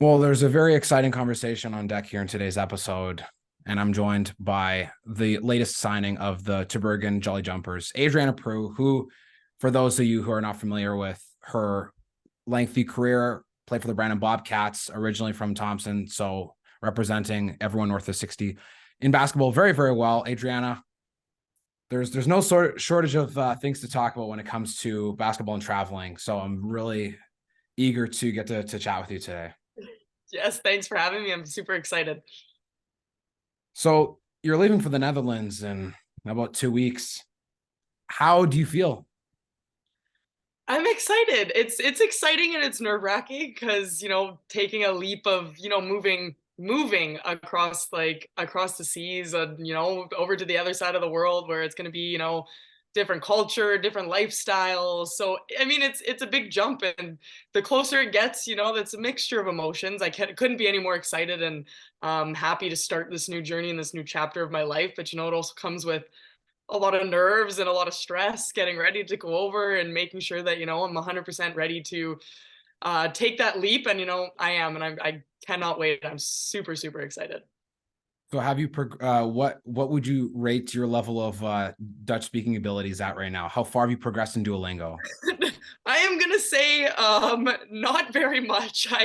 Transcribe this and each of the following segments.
Well, there's a very exciting conversation on deck here in today's episode, and I'm joined by the latest signing of the Tubergen Jolly Jumpers, Adrianna Proulx, who, for those of you who are not familiar with her lengthy career, played for the Brandon Bobcats, originally from Thompson, so representing everyone north of 60 in basketball very, very well. Adrianna, there's no shortage of things to talk about when it comes to basketball and traveling, so I'm really eager to get to chat with you today. Yes, thanks for having me. I'm super excited. So you're leaving for the Netherlands in about 2 weeks. How do you feel? I'm excited. It's exciting and it's nerve-wracking because, taking a leap of, moving across the seas and, over to the other side of the world where it's going to be, different culture, different lifestyle. So, I mean, it's a big jump, and the closer it gets, that's a mixture of emotions. Couldn't be any more excited and happy to start this new journey and this new chapter of my life. But, it also comes with a lot of nerves and a lot of stress getting ready to go over and making sure that I'm 100% ready to take that leap. And I am, and I cannot wait. I'm super excited. So have you what would you rate your level of Dutch speaking abilities at right now? How far have you progressed in Duolingo? I am gonna say not very much. I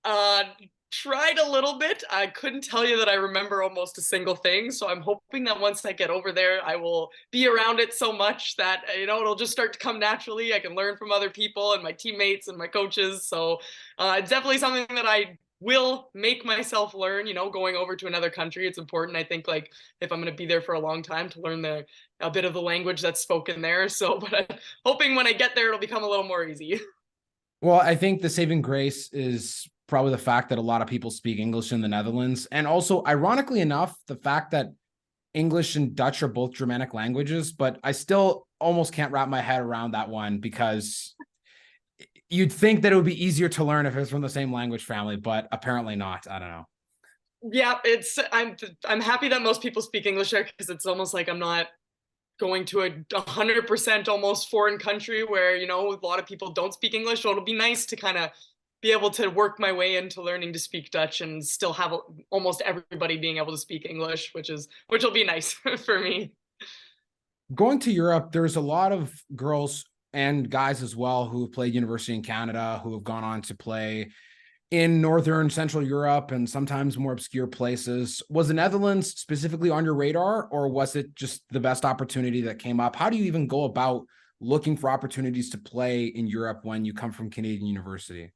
have tried a little bit. I couldn't tell you that I remember almost a single thing. So I'm hoping that once I get over there, I will be around it so much that it'll just start to come naturally. I can learn from other people and my teammates and my coaches. So it's definitely something that I will make myself learn. Going over to another country, it's important. I think, like, if I'm going to be there for a long time, to learn a bit of the language that's spoken there. So, but I'm hoping when I get there, it'll become a little more easy. Well, I think the saving grace is probably the fact that a lot of people speak English in the Netherlands. And also, ironically enough, the fact that English and Dutch are both Germanic languages, but I still almost can't wrap my head around that one because you'd think that it would be easier to learn if it was from the same language family, but apparently not. I don't know. Yeah, I'm happy that most people speak English there, because it's almost like I'm not going to a 100% almost foreign country where a lot of people don't speak English. So it'll be nice to kind of be able to work my way into learning to speak Dutch and still have almost everybody being able to speak English, which will be nice for me. Going to Europe, there's a lot of girls and guys as well who have played university in Canada, who have gone on to play in Northern Central Europe and sometimes more obscure places. Was the Netherlands specifically on your radar, or was it just the best opportunity that came up? How do you even go about looking for opportunities to play in Europe when you come from Canadian University?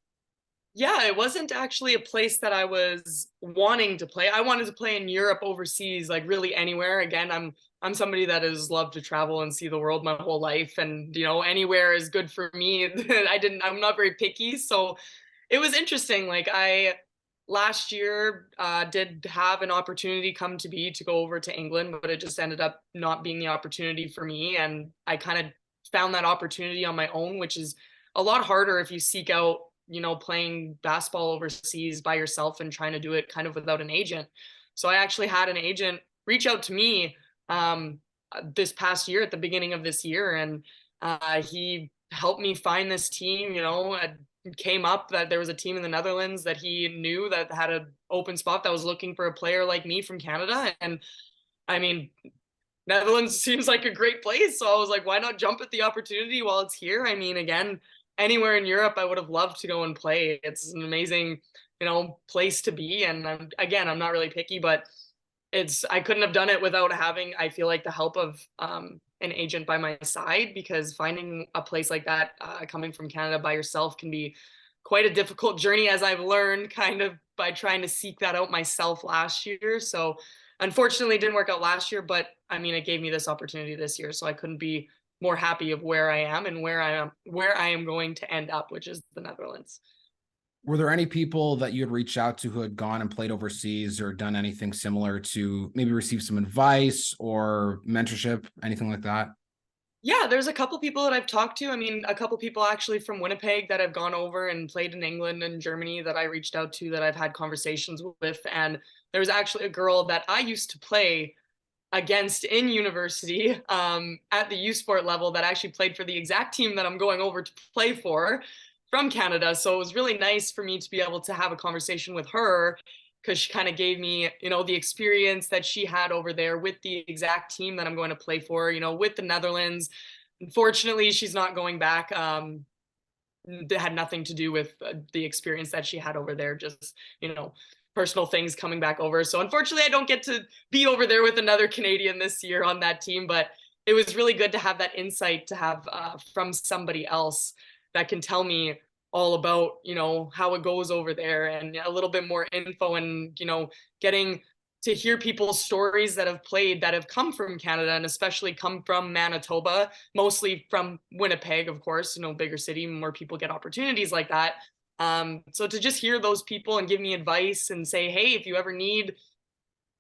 Yeah, it wasn't actually a place that I was wanting to play. I wanted to play in Europe, overseas, like really anywhere. Again, I'm somebody that has loved to travel and see the world my whole life, and anywhere is good for me. I'm not very picky, so it was interesting. Like, I last year did have an opportunity come to be to go over to England, but it just ended up not being the opportunity for me, and I kind of found that opportunity on my own, which is a lot harder if you seek out playing basketball overseas by yourself and trying to do it kind of without an agent. So I actually had an agent reach out to me this past year, at the beginning of this year, and he helped me find this team. It came up that there was a team in the Netherlands that he knew that had an open spot that was looking for a player like me from Canada. And I mean, Netherlands seems like a great place. So I was like, why not jump at the opportunity while it's here? I mean, again, anywhere in Europe, I would have loved to go and play. It's an amazing, place to be. And I'm not really picky, but I couldn't have done it without having, I feel like, the help of an agent by my side, because finding a place like that, coming from Canada by yourself, can be quite a difficult journey, as I've learned kind of by trying to seek that out myself last year. So unfortunately, it didn't work out last year, but I mean, it gave me this opportunity this year. So I couldn't be more happy of where I am and where I am going to end up, which is the Netherlands. Were there any people that you had reached out to who had gone and played overseas or done anything similar to maybe receive some advice or mentorship, anything like that? Yeah, there's a couple people that I've talked to. I mean, a couple people actually from Winnipeg that have gone over and played in England and Germany that I reached out to, that I've had conversations with. And there's actually a girl that I used to play against in university, at the U Sport level, that actually played for the exact team that I'm going over to play for from Canada. So it was really nice for me to be able to have a conversation with her, because she kind of gave me, the experience that she had over there with the exact team that I'm going to play for, with the Netherlands. Unfortunately, she's not going back. That had nothing to do with the experience that she had over there, just, personal things coming back over. So unfortunately, I don't get to be over there with another Canadian this year on that team, but it was really good to have that insight to have from somebody else that can tell me all about, how it goes over there, and a little bit more info, and, getting to hear people's stories that have played, that have come from Canada, and especially come from Manitoba, mostly from Winnipeg, of course, bigger city, more people get opportunities like that. So to just hear those people and give me advice and say, hey, if you ever need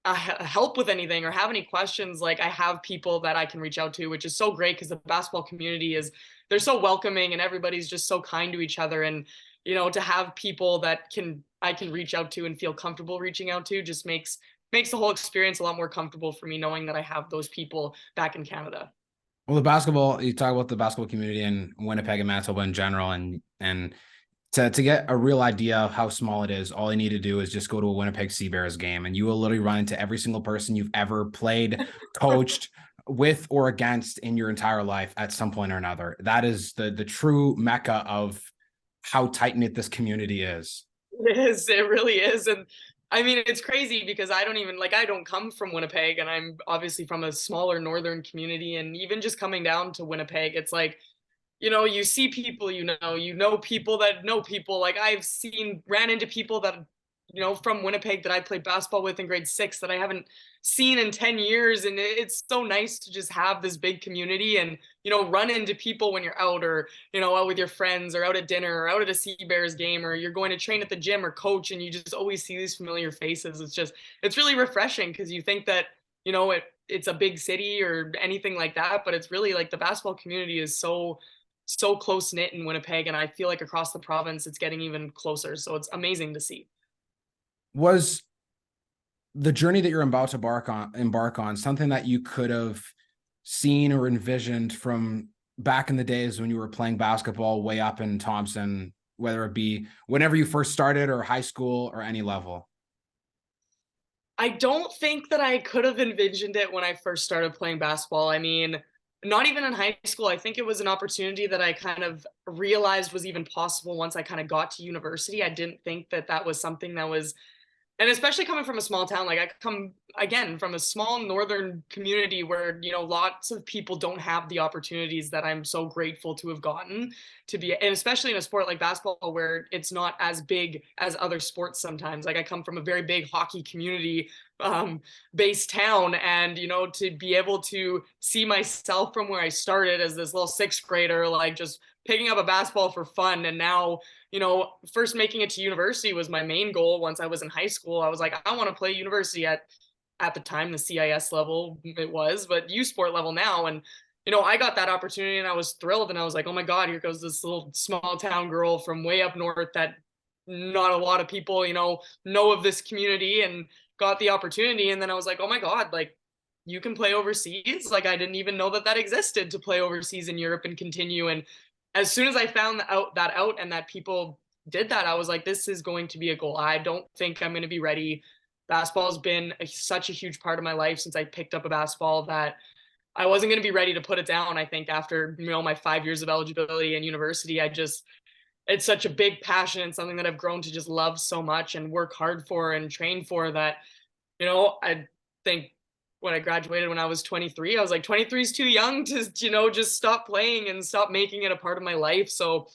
help with anything or have any questions, like, I have people that I can reach out to, which is so great, because the basketball community they're so welcoming, and everybody's just so kind to each other. And, to have people that I can reach out to and feel comfortable reaching out to just makes the whole experience a lot more comfortable for me, knowing that I have those people back in Canada. Well, you talk about the basketball community in Winnipeg and Manitoba in general, and to get a real idea of how small it is, all you need to do is just go to a Winnipeg Sea Bears game, and you will literally run into every single person you've ever played, coached with, or against in your entire life at some point or another. That is the true mecca of how tight-knit this community is. It is. It really is. And I mean, it's crazy, because I don't come from Winnipeg, and I'm obviously from a smaller northern community. And even just coming down to Winnipeg, it's like, you see people, people that know people. Like, ran into people that, from Winnipeg that I played basketball with in grade 6 that I haven't seen in 10 years. And it's so nice to just have this big community and, run into people when you're out, or, out with your friends, or out at dinner, or out at a Sea Bears game, or you're going to train at the gym or coach, and you just always see these familiar faces. It's really refreshing, because you think that, it's a big city or anything like that, but it's really like the basketball community is so close knit in Winnipeg, and I feel like across the province it's getting even closer. So it's amazing to see. Was the journey that you're about to embark on something that you could have seen or envisioned from back in the days when you were playing basketball way up in Thompson, whether it be whenever you first started, or high school, or any level? I don't think that I could have envisioned it when I first started playing basketball. I mean, not even in high school. I think it was an opportunity that I kind of realized was even possible once I kind of got to university. I didn't think that that was something that was, and especially coming from a small town, like I come again from a small northern community where, lots of people don't have the opportunities that I'm so grateful to have gotten to be, and especially in a sport like basketball, where it's not as big as other sports sometimes. Like, I come from a very big hockey community based town, and, to be able to see myself from where I started as this little 6th grader, like just picking up a basketball for fun, and now, first making it to university was my main goal. Once I was in high school, I was like, I want to play university at the time, the CIS level it was, but U Sport level now. And, I got that opportunity, and I was thrilled, and I was like, oh my God, here goes this little small town girl from way up north that not a lot of people, know of this community, and got the opportunity. And then I was like, oh my God, like, you can play overseas. Like, I didn't even know that existed, to play overseas in Europe and continue. And as soon as I found out and that people did that, I was like, this is going to be a goal. I don't think I'm going to be ready. Basketball has been such a huge part of my life since I picked up a basketball, that I wasn't going to be ready to put it down. I think after, my 5 years of eligibility and university, it's such a big passion, and something that I've grown to just love so much and work hard for and train for, that, I think when I graduated when I was 23, I was like, 23 is too young to, just stop playing and stop making it a part of my life. So,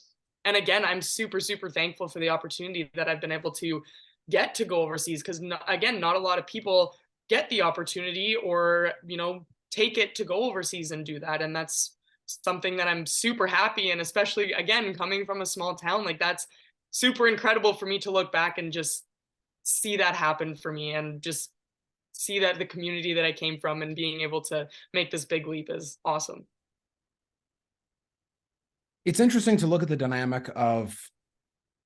and again, I'm super, super thankful for the opportunity that I've been able to get to go overseas, because again, not a lot of people get the opportunity, or, take it to go overseas and do that. And that's something that I'm super happy. And especially, again, coming from a small town, like, that's super incredible for me to look back and just see that happen for me, and just see that the community that I came from and being able to make this big leap is awesome. It's interesting to look at the dynamic of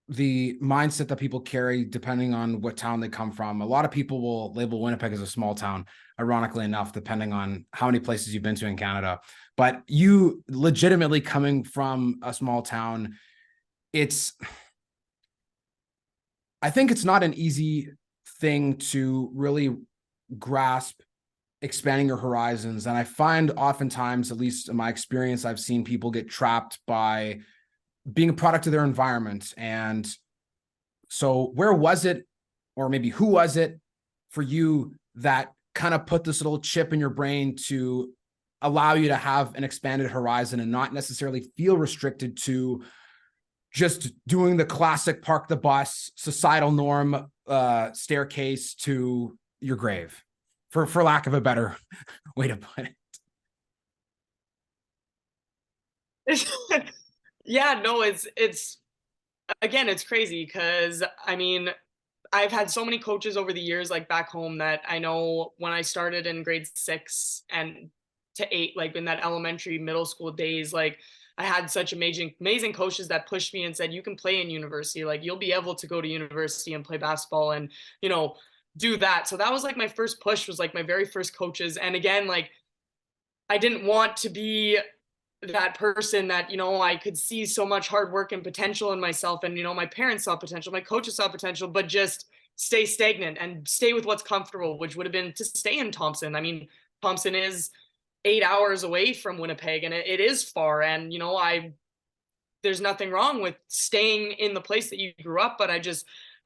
the mindset that people carry depending on what town they come from. A lot of people will label Winnipeg as a small town, ironically enough, depending on how many places you've been to in Canada. But you legitimately coming from a small town, I think it's not an easy thing to really grasp, expanding your horizons. And I find oftentimes, at least in my experience, I've seen people get trapped by being a product of their environment. And so where was it, or maybe who was it for you that kind of put this little chip in your brain to allow you to have an expanded horizon and not necessarily feel restricted to just doing the classic park the bus, societal norm staircase to your grave, for lack of a better way to put it? Yeah, no, it's again, it's crazy because I mean, I've had so many coaches over the years, like back home, that I know when I started in grade 6 and to 8, like in that elementary, middle school days, like I had such amazing coaches that pushed me and said, you can play in university, like you'll be able to go to university and play basketball and, you know, do that. So that was like my first push, was like my very first coaches. And again, like I didn't want to be that person that, you know, I could see so much hard work and potential in myself. And, you know, my parents saw potential, my coaches saw potential, but just stay stagnant and stay with what's comfortable, which would have been to stay in Thompson. I mean, Thompson is 8 hours away from Winnipeg, and it is far. And, you know, there's nothing wrong with staying in the place that you grew up, but I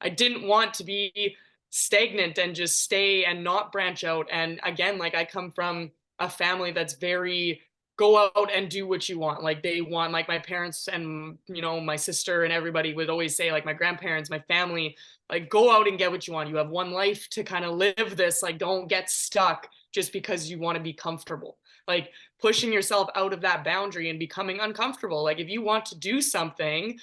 didn't want to be stagnant and just stay and not branch out. And again, like I come from a family that's very go out and do what you want. Like they want, like my parents and, you know, my sister and everybody would always say, like my grandparents, my family, like go out and get what you want. You have one life to kind of live this. Like don't get stuck just because you want to be comfortable. Like pushing yourself out of that boundary and becoming uncomfortable. Like if you want to do something,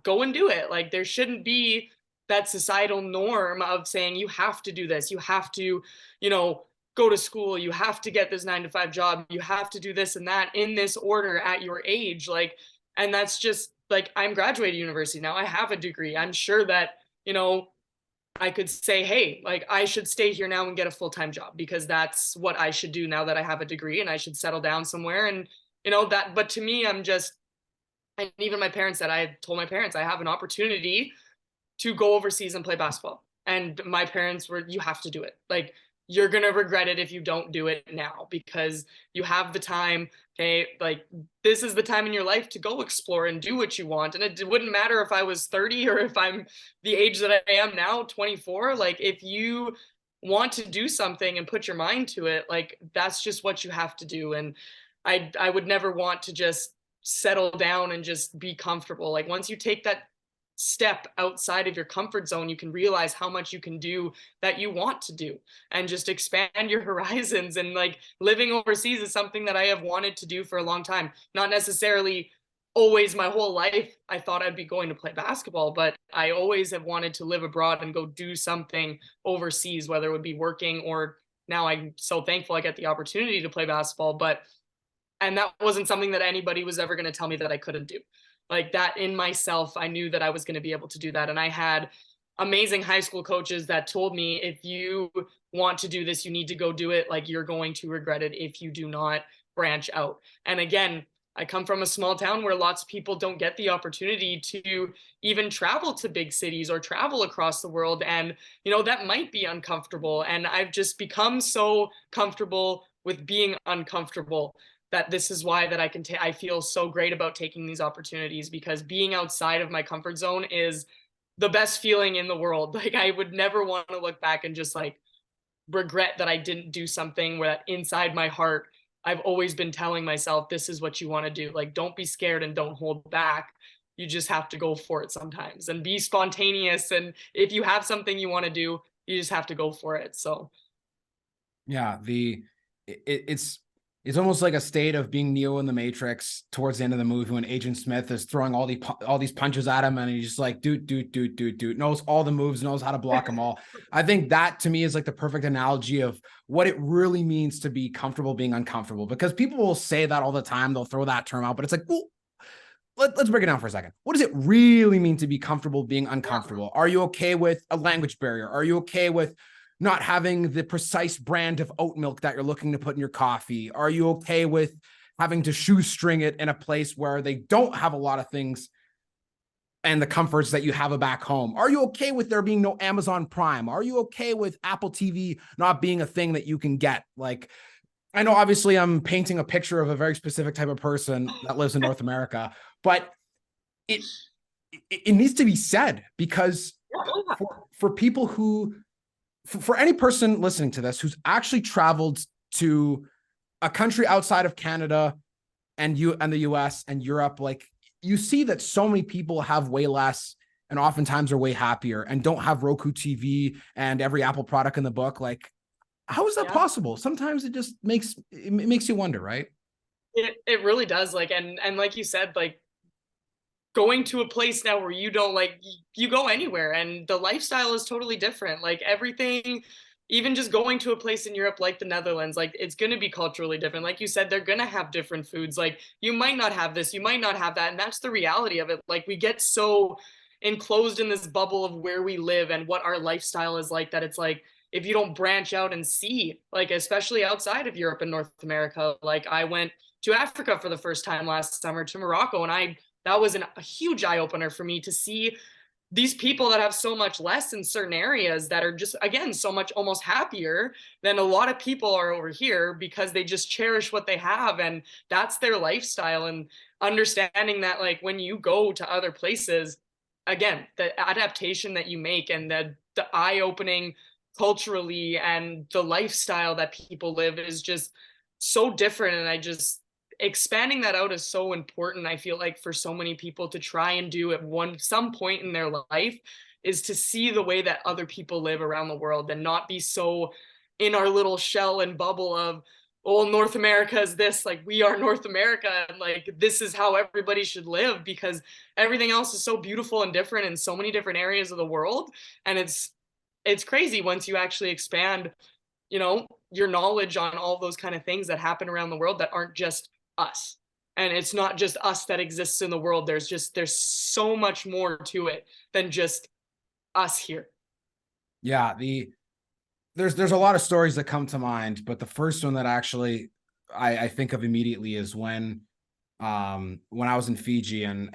go and do it. Like there shouldn't be that societal norm of saying you have to do this, you have to, you know, go to school, you have to get this 9 to 5 job, you have to do this and that in this order at your age. Like, and that's just like, I'm graduated university now, I have a degree. I'm sure that, you know, I could say, hey, like I should stay here now and get a full-time job because that's what I should do now that I have a degree, and I should settle down somewhere. And, you know, that, but to me, I'm just, and even my parents said, I had told my parents, I have an opportunity to go overseas and play basketball. And my parents were, you have to do it. Like, you're going to regret it if you don't do it now because you have the time. Okay. Like, this is the time in your life to go explore and do what you want. And it wouldn't matter if I was 30 or if I'm the age that I am now, 24. Like, if you want to do something and put your mind to it, like, that's just what you have to do. And I would never want to just settle down and just be comfortable. Like, once you take that step outside of your comfort zone, you can realize how much you can do that you want to do and just expand your horizons. And like living overseas is something that I have wanted to do for a long time. Not necessarily always my whole life I thought I'd be going to play basketball, but I always have wanted to live abroad and go do something overseas, whether it would be working or now I'm so thankful I get the opportunity to play basketball. But and that wasn't something that anybody was ever going to tell me that I couldn't do. Like that in myself, I knew that I was going to be able to do that. And I had amazing high school coaches that told me, if you want to do this, you need to go do it. Like you're going to regret it if you do not branch out. And again, I come from a small town where lots of people don't get the opportunity to even travel to big cities or travel across the world. And, you know, that might be uncomfortable. And I've just become so comfortable with being uncomfortable that this is why that I feel so great about taking these opportunities, because being outside of my comfort zone is the best feeling in the world. Like I would never want to look back and just like regret that I didn't do something where inside my heart, I've always been telling myself, this is what you want to do. Like, don't be scared and don't hold back. You just have to go for it sometimes and be spontaneous. And if you have something you want to do, you just have to go for it. So yeah, it's almost like a state of being Neo in the Matrix towards the end of the movie when Agent Smith is throwing all these punches at him, and he's just like, dude, knows all the moves, knows how to block them all. I think that to me is like the perfect analogy of what it really means to be comfortable being uncomfortable, because people will say that all the time. They'll throw that term out, but it's like, well, let's break it down for a second. What does it really mean to be comfortable being uncomfortable? Are you okay with a language barrier? Are you okay with not having the precise brand of oat milk that you're looking to put in your coffee? Are you okay with having to shoestring it in a place where they don't have a lot of things and the comforts that you have back home? Are you okay with there being no Amazon Prime? Are you okay with Apple TV not being a thing that you can get? Like, I know obviously I'm painting a picture of a very specific type of person that lives in North America, but it it needs to be said because for people who for any person listening to this who's actually traveled to a country outside of Canada and the US and Europe, like you see that so many people have way less and oftentimes are way happier and don't have Roku TV and every Apple product in the book. Like, how is that possible? Sometimes it just makes you wonder, right? It really does. Like, and like you said, like going to a place now where you don't like you go anywhere and the lifestyle is totally different. Like everything, even just going to a place in Europe like the Netherlands, like it's going to be culturally different. Like you said, they're going to have different foods. Like you might not have this, you might not have that, and that's the reality of it. Like we get so enclosed in this bubble of where we live and what our lifestyle is like that it's like if you don't branch out and see, like especially outside of Europe and North America, like I went to Africa for the first time last summer to Morocco, and I that was a huge eye opener for me to see these people that have so much less in certain areas that are just again so much almost happier than a lot of people are over here because they just cherish what they have and that's their lifestyle. And understanding that like when you go to other places, again, the adaptation that you make and the eye opening culturally and the lifestyle that people live is just so different. And I just expanding that out is so important. I feel like for so many people to try and do at some point in their life is to see the way that other people live around the world and not be so in our little shell and bubble of, oh, North America is this, like we are North America and like this is how everybody should live, because everything else is so beautiful and different in so many different areas of the world. And it's crazy once you actually expand, your knowledge on all those kind of things that happen around the world that aren't just us. And it's not just us that exists in the world. There's so much more to it than just us here. Yeah, there's a lot of stories that come to mind, but the first one that actually I think of immediately is when I was in Fiji and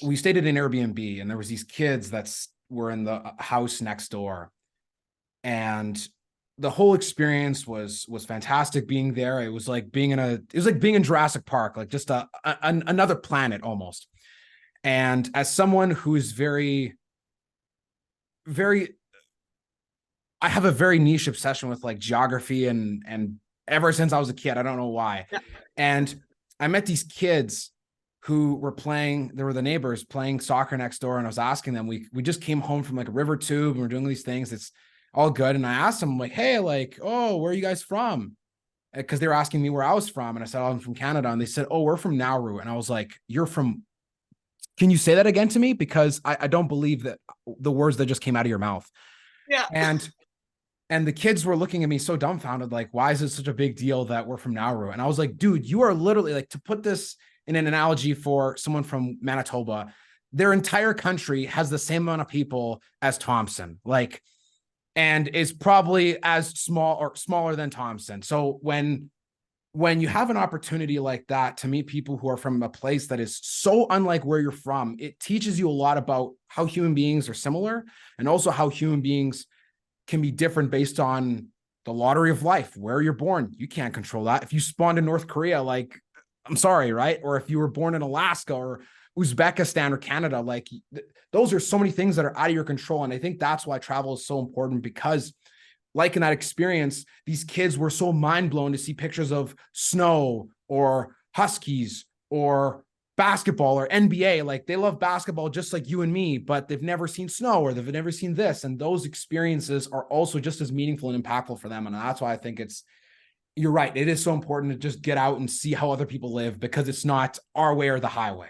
we stayed at an Airbnb and there was these kids that were in the house next door, and the whole experience was fantastic being there. It was like being in Jurassic Park, like just another planet almost. And as someone who's very, very, I have a very niche obsession with like geography and ever since I was a kid, I don't know why. Yeah. And I met these kids who were playing, they were the neighbors playing soccer next door. And I was asking them, we just came home from like a river tube and we're doing these things. It's all good. And I asked them like, hey, like, oh, where are you guys from? Because they were asking me where I was from. And I said, oh, I'm from Canada. And they said, oh, we're from Nauru. And I was like, can you say that again to me? Because I don't believe that the words that just came out of your mouth. Yeah. And the kids were looking at me so dumbfounded, like, why is it such a big deal that we're from Nauru? And I was like, dude, you are literally, like, to put this in an analogy for someone from Manitoba, their entire country has the same amount of people as Thompson, like, and is probably as small or smaller than Thompson. So when you have an opportunity like that to meet people who are from a place that is so unlike where you're from, it teaches you a lot about how human beings are similar and also how human beings can be different based on the lottery of life, where you're born. You can't control that. If you spawned in North Korea, like, I'm sorry, right? Or if you were born in Alaska or Uzbekistan or Canada, like those are so many things that are out of your control. And I think that's why travel is so important, because like in that experience, these kids were so mind blown to see pictures of snow or huskies or basketball or NBA. Like they love basketball just like you and me, but they've never seen snow or they've never seen this. And those experiences are also just as meaningful and impactful for them. And that's why I think you're right. It is so important to just get out and see how other people live, because it's not our way or the highway.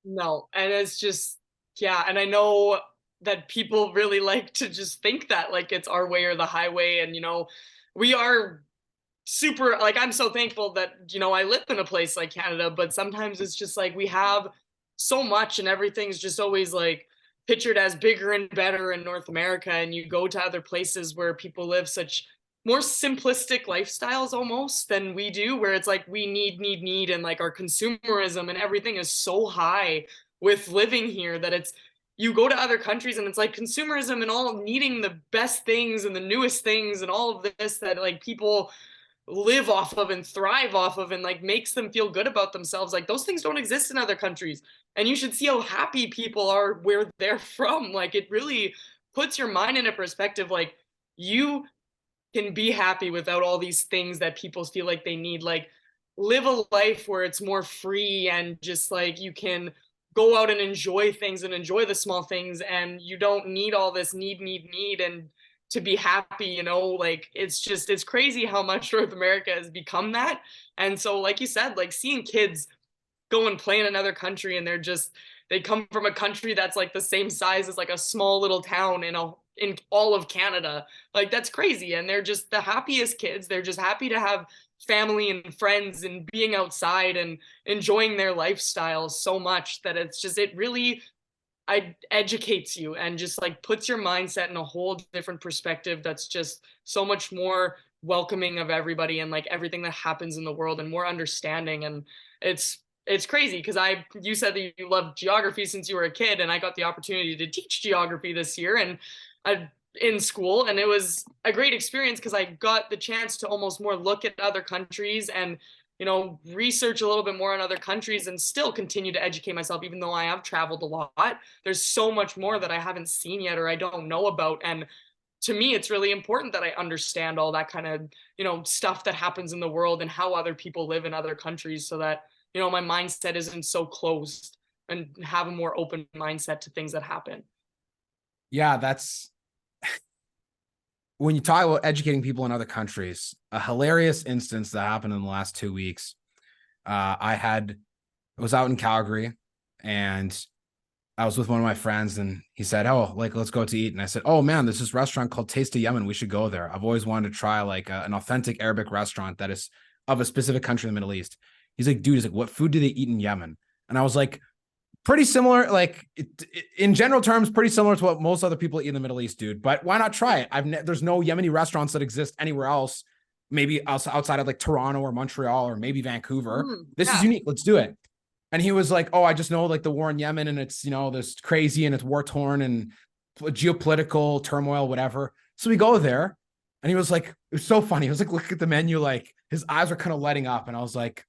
No. And it's just, yeah. And I know that people really like to just think that like it's our way or the highway. And, we are super, like, I'm so thankful that, I live in a place like Canada, but sometimes it's just like we have so much and everything's just always like pictured as bigger and better in North America. And you go to other places where people live such more simplistic lifestyles almost than we do, where it's like we need, and like our consumerism and everything is so high with living here, that it's, you go to other countries and it's like consumerism and all needing the best things and the newest things and all of this that like people live off of and thrive off of and like makes them feel good about themselves. Like those things don't exist in other countries. And you should see how happy people are where they're from. Like it really puts your mind in a perspective. Like you can be happy without all these things that people feel like they need. Like live a life where it's more free and just like you can go out and enjoy things and enjoy the small things, and you don't need all this need and to be happy, you know. Like it's just, it's crazy how much North America has become that. And so like you said, like seeing kids go and play in another country and they're just, they come from a country that's like the same size as like a small little town in all of Canada. Like that's crazy. And they're just the happiest kids. They're just happy to have family and friends and being outside and enjoying their lifestyle so much that it's just, it really, I educates you and just like puts your mindset in a whole different perspective that's just so much more welcoming of everybody and like everything that happens in the world and more understanding. And it's crazy because you said that you loved geography since you were a kid, and I got the opportunity to teach geography this year and in school, and it was a great experience because I got the chance to almost more look at other countries and, you know, research a little bit more on other countries and still continue to educate myself. Even though I have traveled a lot, there's so much more that I haven't seen yet or I don't know about. And to me, it's really important that I understand all that kind of, you know, stuff that happens in the world and how other people live in other countries, so that, you know, my mindset isn't so closed and have a more open mindset to things that happen. Yeah, that's when you talk about educating people in other countries, a hilarious instance that happened in the last 2 weeks. I was out in Calgary and I was with one of my friends and he said, "Oh, like, let's go to eat." And I said, "Oh man, there's this restaurant called Taste of Yemen. We should go there. I've always wanted to try like an authentic Arabic restaurant that is of a specific country in the Middle East." He's like, "Dude," he's like, "what food do they eat in Yemen?" And I was like, pretty similar, like in general terms, pretty similar to what most other people eat in the Middle East, dude. But why not try it? There's no Yemeni restaurants that exist anywhere else, maybe outside of like Toronto or Montreal or maybe Vancouver. This is Yeah. unique. Let's do it. And he was like, "Oh, I just know like the war in Yemen and it's, you know, this crazy and it's war torn and geopolitical turmoil, whatever." So we go there and he was like, it was so funny. He was like, look at the menu, like his eyes were kind of lighting up. And I was like,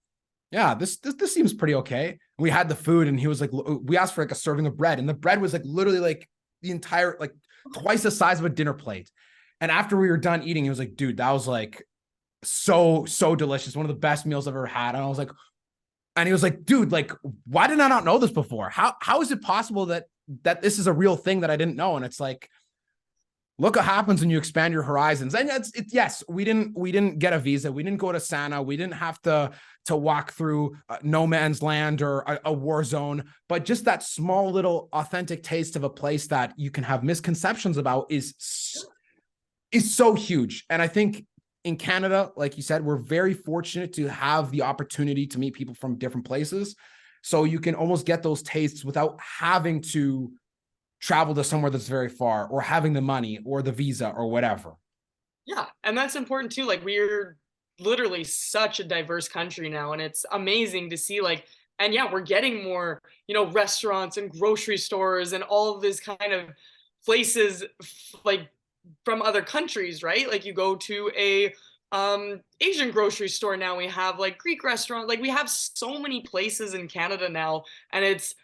"Yeah, this seems pretty okay." We had the food and he was like, we asked for like a serving of bread and the bread was like literally like the entire, like twice the size of a dinner plate. And after we were done eating, he was like, "Dude, that was like so delicious. One of the best meals I've ever had." And I was like, and he was like, "Dude, like, why did I not know this before? How is it possible that this is a real thing that I didn't know?" And it's like, look what happens when you expand your horizons. And yes, we didn't get a visa. We didn't go to Santa. We didn't have to walk through no man's land or a war zone. But just that small little authentic taste of a place that you can have misconceptions about is so huge. And I think in Canada, like you said, we're very fortunate to have the opportunity to meet people from different places. So you can almost get those tastes without having to travel to somewhere that's very far or having the money or the visa or whatever. Yeah, and that's important too. Like we're literally such a diverse country now, and it's amazing to see like, and yeah, we're getting more, you know, restaurants and grocery stores and all of this kind of places like from other countries, right? Like you go to a Asian grocery store now, we have like Greek restaurant, like we have so many places in Canada now, and it's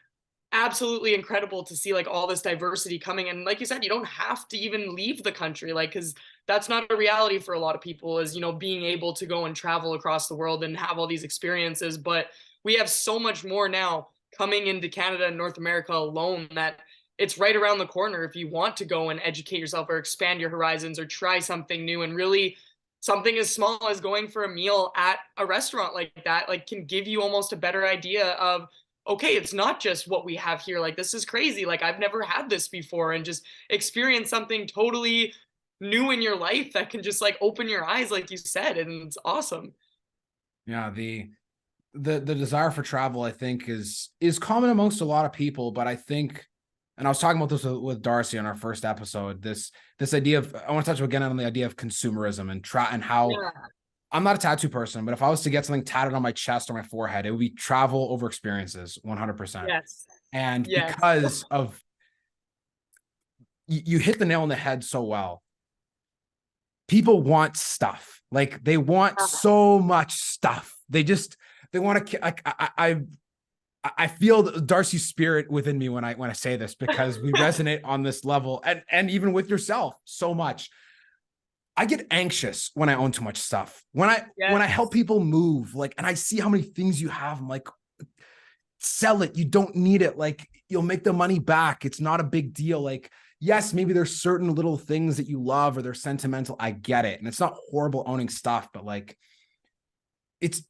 absolutely incredible to see like all this diversity coming. And like you said, you don't have to even leave the country, like, because that's not a reality for a lot of people, is, you know, being able to go and travel across the world and have all these experiences. But we have so much more now coming into Canada and North America alone, that it's right around the corner if you want to go and educate yourself or expand your horizons or try something new. And really, something as small as going for a meal at a restaurant like that, like, can give you almost a better idea of, okay, it's not just what we have here. Like, this is crazy. Like, I've never had this before, and just experience something totally new in your life that can just like open your eyes, like you said. And it's awesome. Yeah, the desire for travel, I think, is common amongst a lot of people, but I think, and I was talking about this with Darcy on our first episode, this idea of, I want to touch again on the idea of consumerism and how Yeah. I'm not a tattoo person, but if I was to get something tatted on my chest or my forehead, it would be travel over experiences, 100%. Yes. And Yes. because of you hit the nail on the head so well. People want stuff. Like they want so much stuff. They want to like I feel Darcy's spirit within me when I say this, because we resonate on this level, and even with yourself so much. I get anxious when I own too much stuff. When I help people move, like, and I see how many things you have, I'm like, sell it. You don't need it. Like, you'll make the money back. It's not a big deal. Like, yes, maybe there's certain little things that you love or they're sentimental. I get it. And it's not horrible owning stuff, but like, it's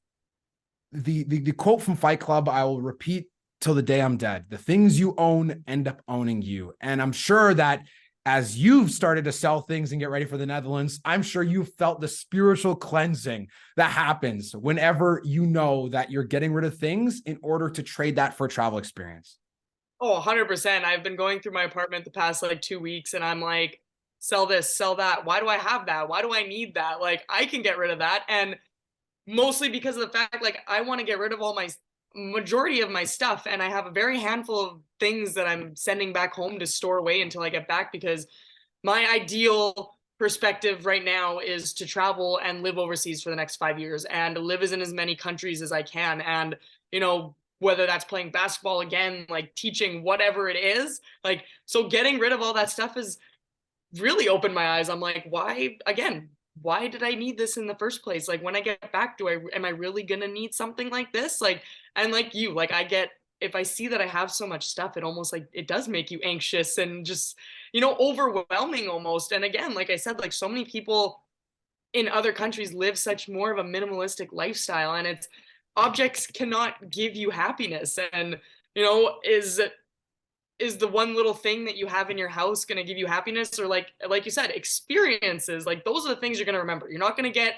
the quote from Fight Club, I will repeat till the day I'm dead. The things you own end up owning you. And I'm sure that as you've started to sell things and get ready for the Netherlands, I'm sure you've felt the spiritual cleansing that happens whenever you know that you're getting rid of things in order to trade that for a travel experience. Oh, 100%. I've been going through my apartment the past like 2 weeks and I'm like, sell this, sell that. Why do I have that? Why do I need that? Like, I can get rid of that. And mostly because of the fact, like, I want to get rid of all my majority of my stuff. And I have a very handful of things that I'm sending back home to store away until I get back, because my ideal perspective right now is to travel and live overseas for the next 5 years and live in as many countries as I can. And, whether that's playing basketball again, like teaching, whatever it is, like, so getting rid of all that stuff has really opened my eyes. I'm like, why did I need this in the first place? Like, when I get back, am I really gonna need something like this? Like, and like you, like, if I see that I have so much stuff, it almost, like, it does make you anxious and just, overwhelming almost. And again, like I said, like, so many people in other countries live such more of a minimalistic lifestyle, and it's objects cannot give you happiness. And, is the one little thing that you have in your house going to give you happiness? Or like you said, experiences, like, those are the things you're going to remember. You're not going to get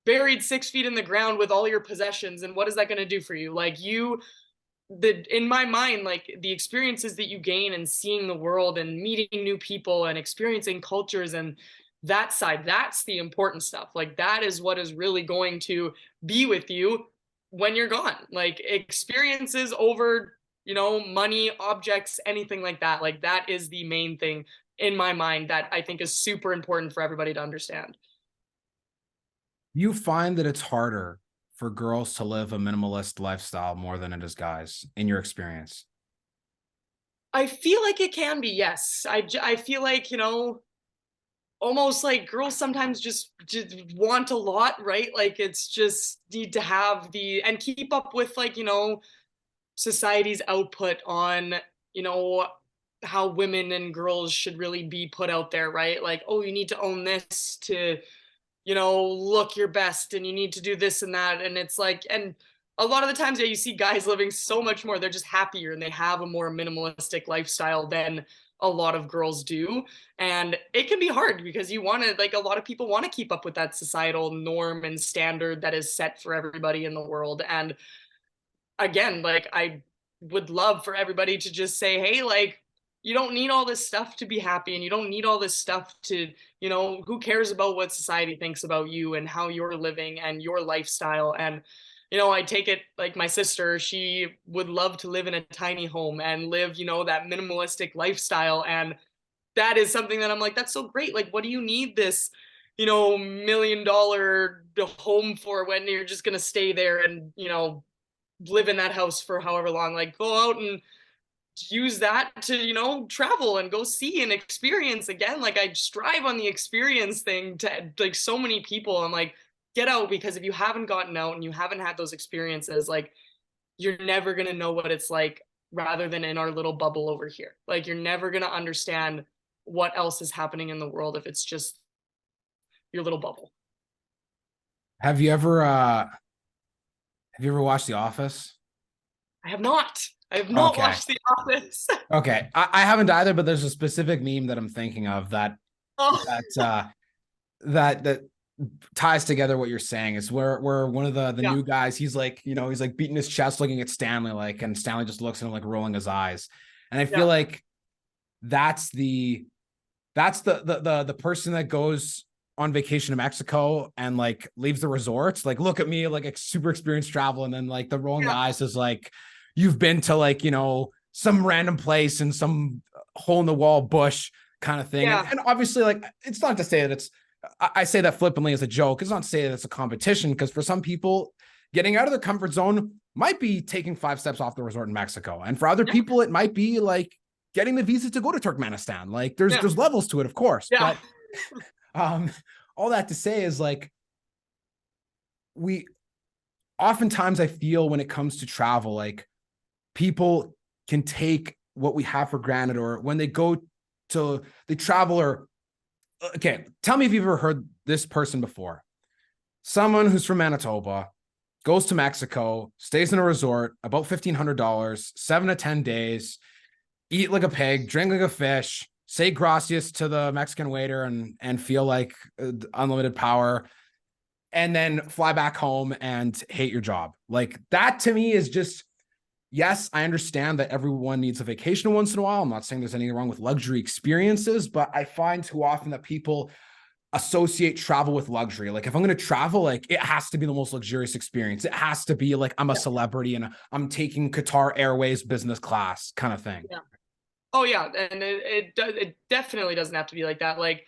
buried 6 feet in the ground with all your possessions, and what is that going to do for you? Like, in my mind, like, the experiences that you gain and seeing the world and meeting new people and experiencing cultures, and that side, that's the important stuff. Like, that is what is really going to be with you when you're gone. Like, experiences over, money, objects, anything like that. Like, that is the main thing in my mind that I think is super important for everybody to understand. You find that it's harder for girls to live a minimalist lifestyle more than it is guys, in your experience? I feel like it can be, yes. I feel like, almost like girls sometimes just want a lot, right? Like, it's just need to have and keep up with, like, society's output on, you know, how women and girls should really be put out there, right? Like, oh, you need to own this to, look your best, and you need to do this and that. And it's like, and a lot of the times, yeah, you see guys living so much more. They're just happier and they have a more minimalistic lifestyle than a lot of girls do. And it can be hard because like, a lot of people want to keep up with that societal norm and standard that is set for everybody in the world. And again, like, I would love for everybody to just say, hey, like, you don't need all this stuff to be happy, and you don't need all this stuff to, who cares about what society thinks about you and how you're living and your lifestyle. And, I take it like my sister, she would love to live in a tiny home and live, that minimalistic lifestyle. And that is something that I'm like, that's so great. Like, what do you need this, $1 million home for when you're just going to stay there and, live in that house for however long? Like, go out and use that to, travel and go see and experience again. Like, I strive on the experience thing to, like, so many people. I'm like, get out, because if you haven't gotten out and you haven't had those experiences, like, you're never going to know what it's like, rather than in our little bubble over here. Like, you're never going to understand what else is happening in the world if it's just your little bubble. Have you ever watched The Office? I have not. I have not Okay. watched The Office. Okay. I haven't either, but there's a specific meme that I'm thinking of that Oh, that ties together what you're saying. Is where one of the yeah. new guys, he's like, he's like beating his chest looking at Stanley, like, and Stanley just looks at him, like, rolling his eyes. And I feel Yeah. like that's the person that goes on vacation to Mexico and, like, leaves the resorts, like, look at me, like, a super experienced travel, and then, like, the rolling Yeah. eyes is like, you've been to, like, some random place in some hole in the wall bush kind of thing. Yeah. And obviously, like, it's not to say that I say that flippantly as a joke. It's not to say that it's a competition, because for some people, getting out of their comfort zone might be taking 5 steps off the resort in Mexico. And for other Yeah. people, it might be like getting the visa to go to Turkmenistan. Like, Yeah. there's levels to it, of course. Yeah. But all that to say is, like, we oftentimes, I feel, when it comes to travel, like, people can take what we have for granted, or when they travel, or okay, tell me if you've ever heard this person before. Someone who's from Manitoba goes to Mexico, stays in a resort, about $1,500, 7 to 10 days, eat like a pig, drink like a fish, say gracias to the Mexican waiter, and feel like unlimited power, and then fly back home and hate your job. Like, that to me is just, yes, I understand that everyone needs a vacation once in a while. I'm not saying there's anything wrong with luxury experiences, but I find too often that people associate travel with luxury. Like, if I'm going to travel, like, it has to be the most luxurious experience. It has to be like I'm a celebrity and I'm taking Qatar Airways business class kind of thing. Yeah. Oh yeah, and it definitely doesn't have to be like that. Like,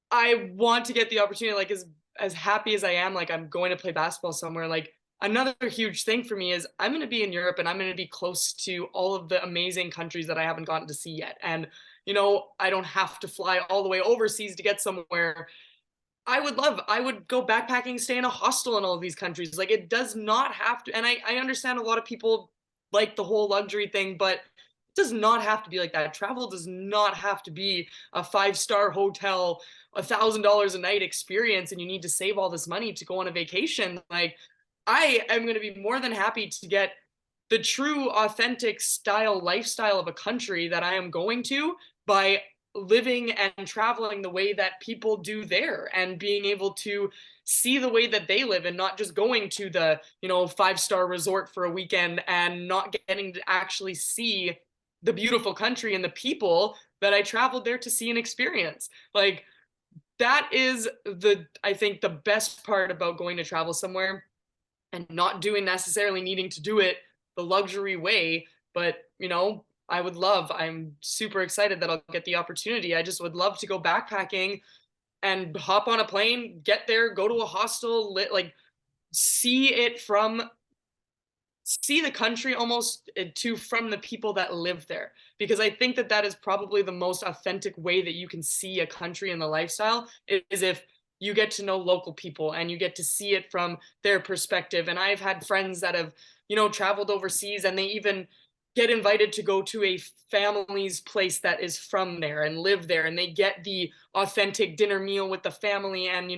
I want to get the opportunity, like, as happy as I am, like, I'm going to play basketball somewhere. Like, another huge thing for me is I'm going to be in Europe, and I'm going to be close to all of the amazing countries that I haven't gotten to see yet. And I don't have to fly all the way overseas to get somewhere. I would go backpacking, stay in a hostel in all of these countries. Like, it does not have to, and I understand a lot of people like the whole luxury thing, but it does not have to be like that. Travel does not have to be a 5-star hotel, $1,000 a night experience, and you need to save all this money to go on a vacation. Like, I am going to be more than happy to get the true authentic lifestyle of a country that I am going to by living and traveling the way that people do there, and being able to see the way that they live, and not just going to the 5-star resort for a weekend and not getting to actually see the beautiful country and the people that I traveled there to see and experience. Like, that is I think the best part about going to travel somewhere, and not doing necessarily needing to do it the luxury way. But I'm super excited that I'll get the opportunity. I just would love to go backpacking and hop on a plane, get there, go to a hostel, like, see it from see the country almost, to from the people that live there, because I think that that is probably the most authentic way that you can see a country and the lifestyle, is if you get to know local people and you get to see it from their perspective. And I've had friends that have traveled overseas, and they even get invited to go to a family's place that is from there and live there, and they get the authentic dinner meal with the family, and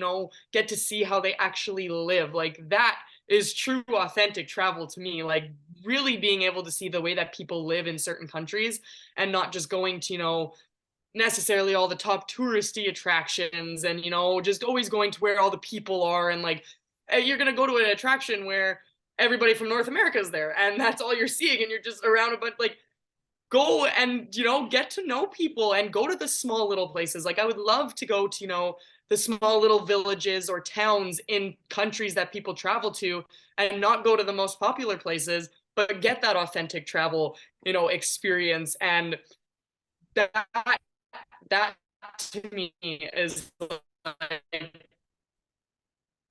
get to see how they actually live. Like, that is true authentic travel to me. Like, really being able to see the way that people live in certain countries, and not just going to necessarily all the top touristy attractions, and just always going to where all the people are. And like, you're going to go to an attraction where everybody from North America is there, and that's all you're seeing, and you're just around a bunch. Like, go and get to know people, and go to the small little places. Like, I would love to go to the small little villages or towns in countries that people travel to, and not go to the most popular places, but get that authentic travel experience. And that that to me is the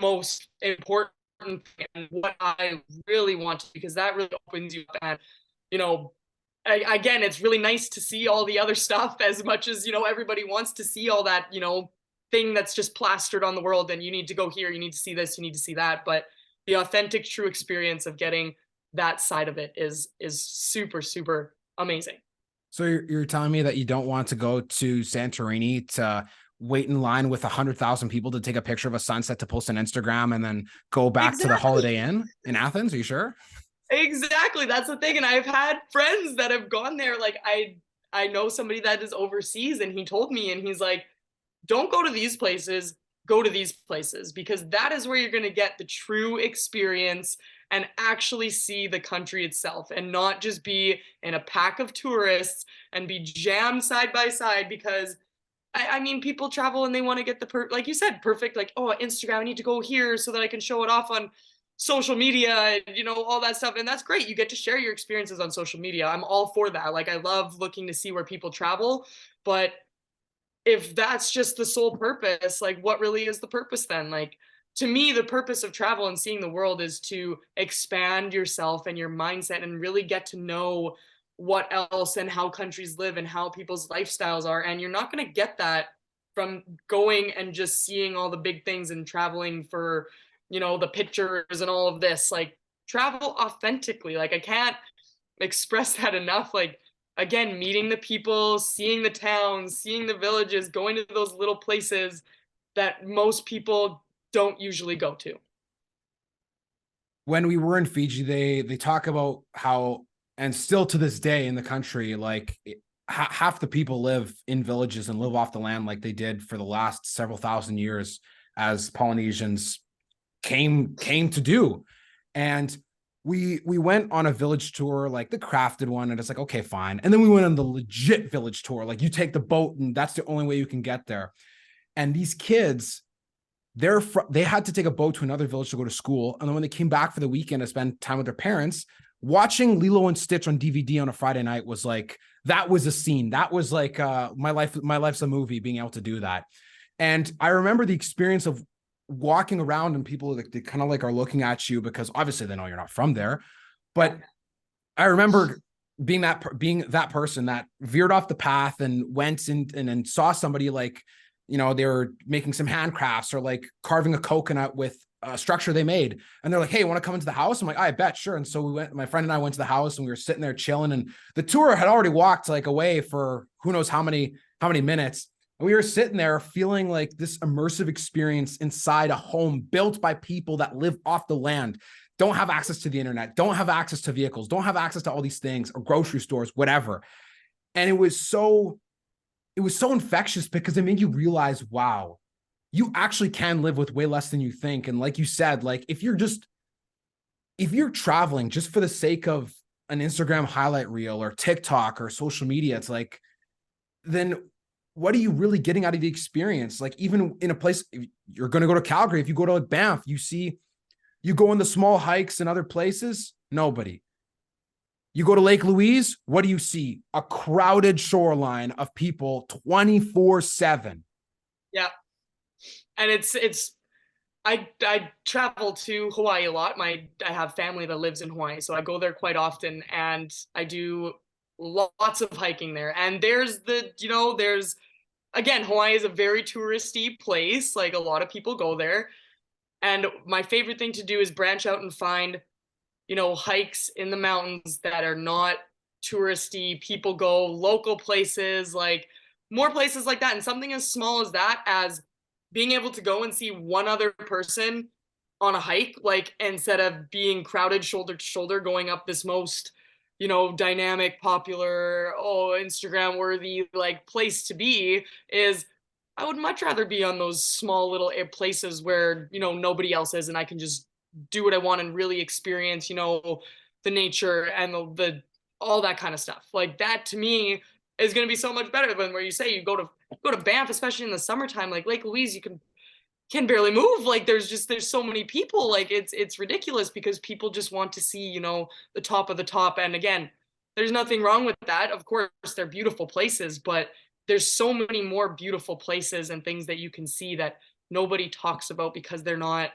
most important thing, and what I really want to, because that really opens you up. And you know again, it's really nice to see all the other stuff, as much as everybody wants to see all that thing that's just plastered on the world, and you need to go here, you need to see this, you need to see that. But the authentic true experience of getting that side of it is super super amazing. So you're telling me that you don't want to go to Santorini to wait in line with 100,000 people to take a picture of a sunset to post on Instagram, and then go back to the Exactly. Holiday Inn in Athens? Are you sure? Exactly. That's the thing. And I've had friends that have gone there. Like, I know somebody that is overseas, and he told me, and he's like, don't go to these places, go to these places, because that is where you're going to get the true experience and actually see the country itself, and not just be in a pack of tourists and be jammed side by side. Because I mean, people travel and they want to get like you said, perfect, like, oh, Instagram, I need to go here so that I can show it off on social media, all that stuff. And that's great. You get to share your experiences on social media. I'm all for that. Like, I love looking to see where people travel. But if that's just the sole purpose, like, what really is the purpose then? Like, to me, the purpose of travel and seeing the world is to expand yourself and your mindset and really get to know what else and how countries live and how people's lifestyles are. And you're not going to get that from going and just seeing all the big things and traveling for, the pictures and all of this. Like, travel authentically. Like, I can't express that enough. Like, again, meeting the people, seeing the towns, seeing the villages, going to those little places that most people don't usually go to. When we were in Fiji, they talk about how, and still to this day in the country, like half the people live in villages and live off the land like they did for the last several thousand years as Polynesians came to do. And we went on a village tour, like the crafted one, and it's like, okay, fine. And then we went on the legit village tour, like you take the boat and that's the only way you can get there. And these kids, they had to take a boat to another village to go to school. And then when they came back for the weekend to spend time with their parents, watching Lilo and Stitch on DVD on a Friday night was like, that was a scene. That was like my life's a movie, being able to do that. And I remember the experience of walking around and people, they kind of like are looking at you because obviously they know you're not from there. But I remember being that person that veered off the path and went and saw somebody, like, they were making some handcrafts or like carving a coconut with a structure they made. And they're like, hey, want to come into the house? I'm like, I bet, sure. And so my friend and I went to the house and we were sitting there chilling, and the tour had already walked like away for who knows how many minutes. And we were sitting there feeling like this immersive experience inside a home built by people that live off the land, don't have access to the internet, don't have access to vehicles, don't have access to all these things, or grocery stores, whatever. And it was so infectious because it made you realize, wow, you actually can live with way less than you think. And like you said, like if you're traveling just for the sake of an Instagram highlight reel or TikTok or social media, it's like, then what are you really getting out of the experience? Like, even in a place, if you're going to go to Calgary, if you go to Banff, you go on the small hikes and other places, nobody. You go to Lake Louise, what do you see? A crowded shoreline of people 24/7. Yeah. And I travel to Hawaii a lot. I have family that lives in Hawaii, so I go there quite often, and I do lots of hiking there. And there's again, Hawaii is a very touristy place. Like, a lot of people go there. And my favorite thing to do is branch out and find, hikes in the mountains that are not touristy. People go local places, like more places like that. And something as small as that, as being able to go and see one other person on a hike, like, instead of being crowded shoulder to shoulder going up this most, dynamic, popular, Instagram worthy, like, place to be, is I would much rather be on those small little places where, nobody else is, and I can just do what I want and really experience, the nature and the all that kind of stuff. Like, that to me is going to be so much better than where you say you go to Banff, especially in the summertime. Like, Lake Louise, you can barely move. Like, there's so many people. Like, it's ridiculous because people just want to see, the top of the top. And again, there's nothing wrong with that. Of course, they're beautiful places, but there's so many more beautiful places and things that you can see that nobody talks about because they're not,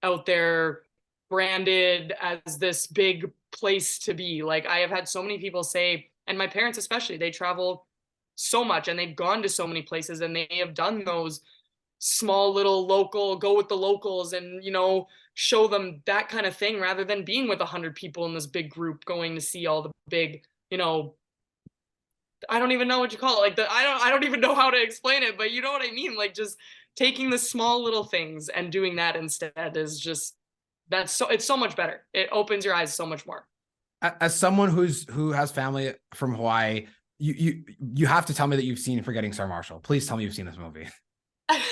out there branded as this big place to be. Like, I have had so many people say, and my parents especially, they travel so much and they've gone to so many places and they have done those small little local, go with the locals and, show them that kind of thing rather than being with 100 people in this big group going to see all the big, I don't even know what you call it. Like, I don't even know how to explain it, but you know what I mean? Like, just taking the small little things and doing that instead is just, it's so much better. It opens your eyes so much more. As someone who has family from Hawaii, you have to tell me that you've seen Forgetting Sarah Marshall. Please tell me you've seen this movie. I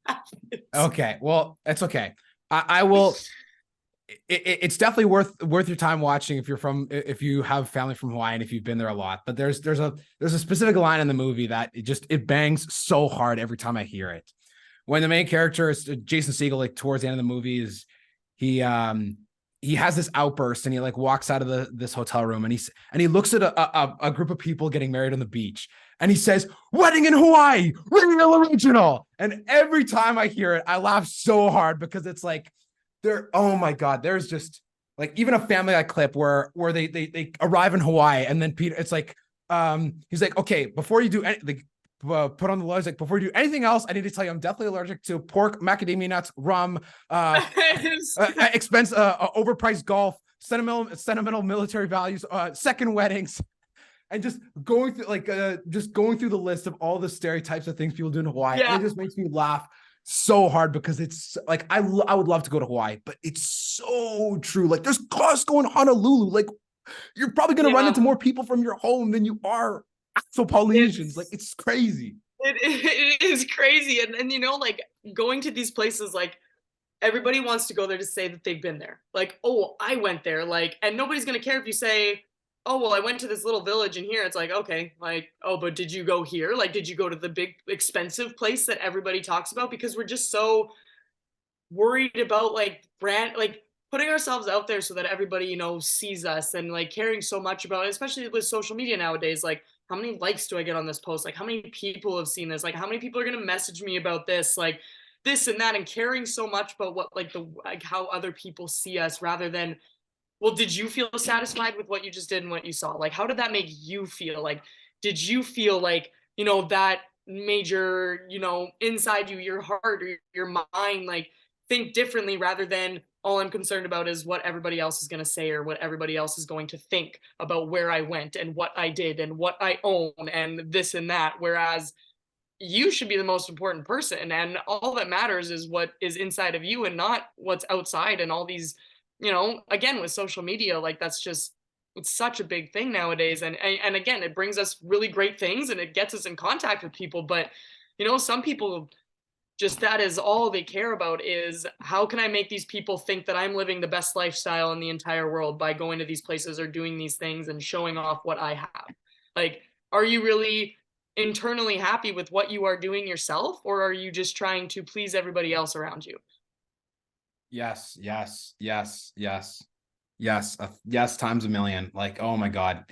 haven't. Okay, well, it's okay. I will. It's definitely worth your time watching if you have family from Hawaii and if you've been there a lot. But there's a specific line in the movie that it bangs so hard every time I hear it. When the main character is Jason Segel, like towards the end of the movie, he has this outburst and he like walks out of this hotel room and he looks at a group of people getting married on the beach and he says, "Wedding in Hawaii, real original." And every time I hear it, I laugh so hard because it's like oh my God, there's just like even a Family Guy clip where they arrive in Hawaii and then Peter, it's like he's like, "Okay, before you do anything, put on the laws, like before you do anything else, I need to tell you I'm definitely allergic to pork, macadamia nuts, rum, expense, overpriced golf, sentimental military values, second weddings." And just going through the list of all the stereotypes of things people do in Hawaii. Yeah. And it just makes me laugh so hard because it's like, I would love to go to Hawaii, but it's so true. Like there's Costco in Honolulu. Like you're probably going to run into more people from your home than you are actual Polynesians. Like it's crazy. It is crazy. And you know, like going to these places, like everybody wants to go there to say that they've been there. Like, oh, I went there. Like, and nobody's going to care if you say, "Oh, well, I went to this little village in here." It's like, okay, like, oh, but did you go here? Like, did you go to the big expensive place that everybody talks about? Because we're just so worried about like brand, like putting ourselves out there so that everybody, you know, sees us, and like caring so much about it, especially with social media nowadays. Like, how many likes do I get on this post? Like, how many people have seen this? Like, how many people are going to message me about this? Like, this and that, and caring so much about what, like how other people see us, rather than, well, did you feel satisfied with what you just did and what you saw? Like, how did that make you feel? Like, did you feel like, you know, that major, you know, inside you, your heart or your mind, like think differently, rather than all I'm concerned about is what everybody else is going to say or what everybody else is going to think about where I went and what I did and what I own and this and that. Whereas you should be the most important person, and all that matters is what is inside of you and not what's outside. And all these, you know, again with social media, like that's just, it's such a big thing nowadays. And again, it brings us really great things and it gets us in contact with people, but you know, some people just, that is all they care about, is how can I make these people think that I'm living the best lifestyle in the entire world by going to these places or doing these things and showing off what I have. Like, are you really internally happy with what you are doing yourself, or are you just trying to please everybody else around you? Yes, yes, yes, yes, yes, yes, times a million. Like, oh my God,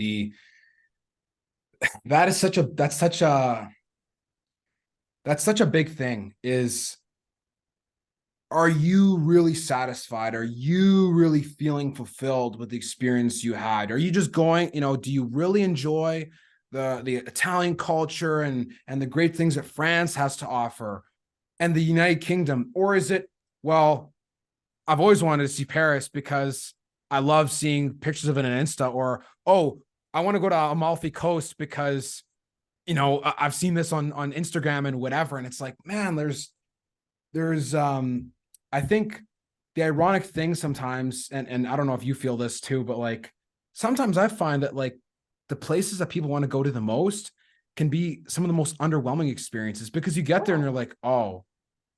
that is such a big thing. Is, are you really satisfied? Are you really feeling fulfilled with the experience you had? Are you just going, do you really enjoy the Italian culture and the great things that France has to offer and the United Kingdom? Or is it, well, I've always wanted to see Paris because I love seeing pictures of it on Insta, or, oh, I want to go to Amalfi Coast because, I've seen this on Instagram and whatever. And it's like, man, there's I think the ironic thing sometimes, and I don't know if you feel this too, but like sometimes I find that like the places that people want to go to the most can be some of the most underwhelming experiences, because you get there and you're like, oh,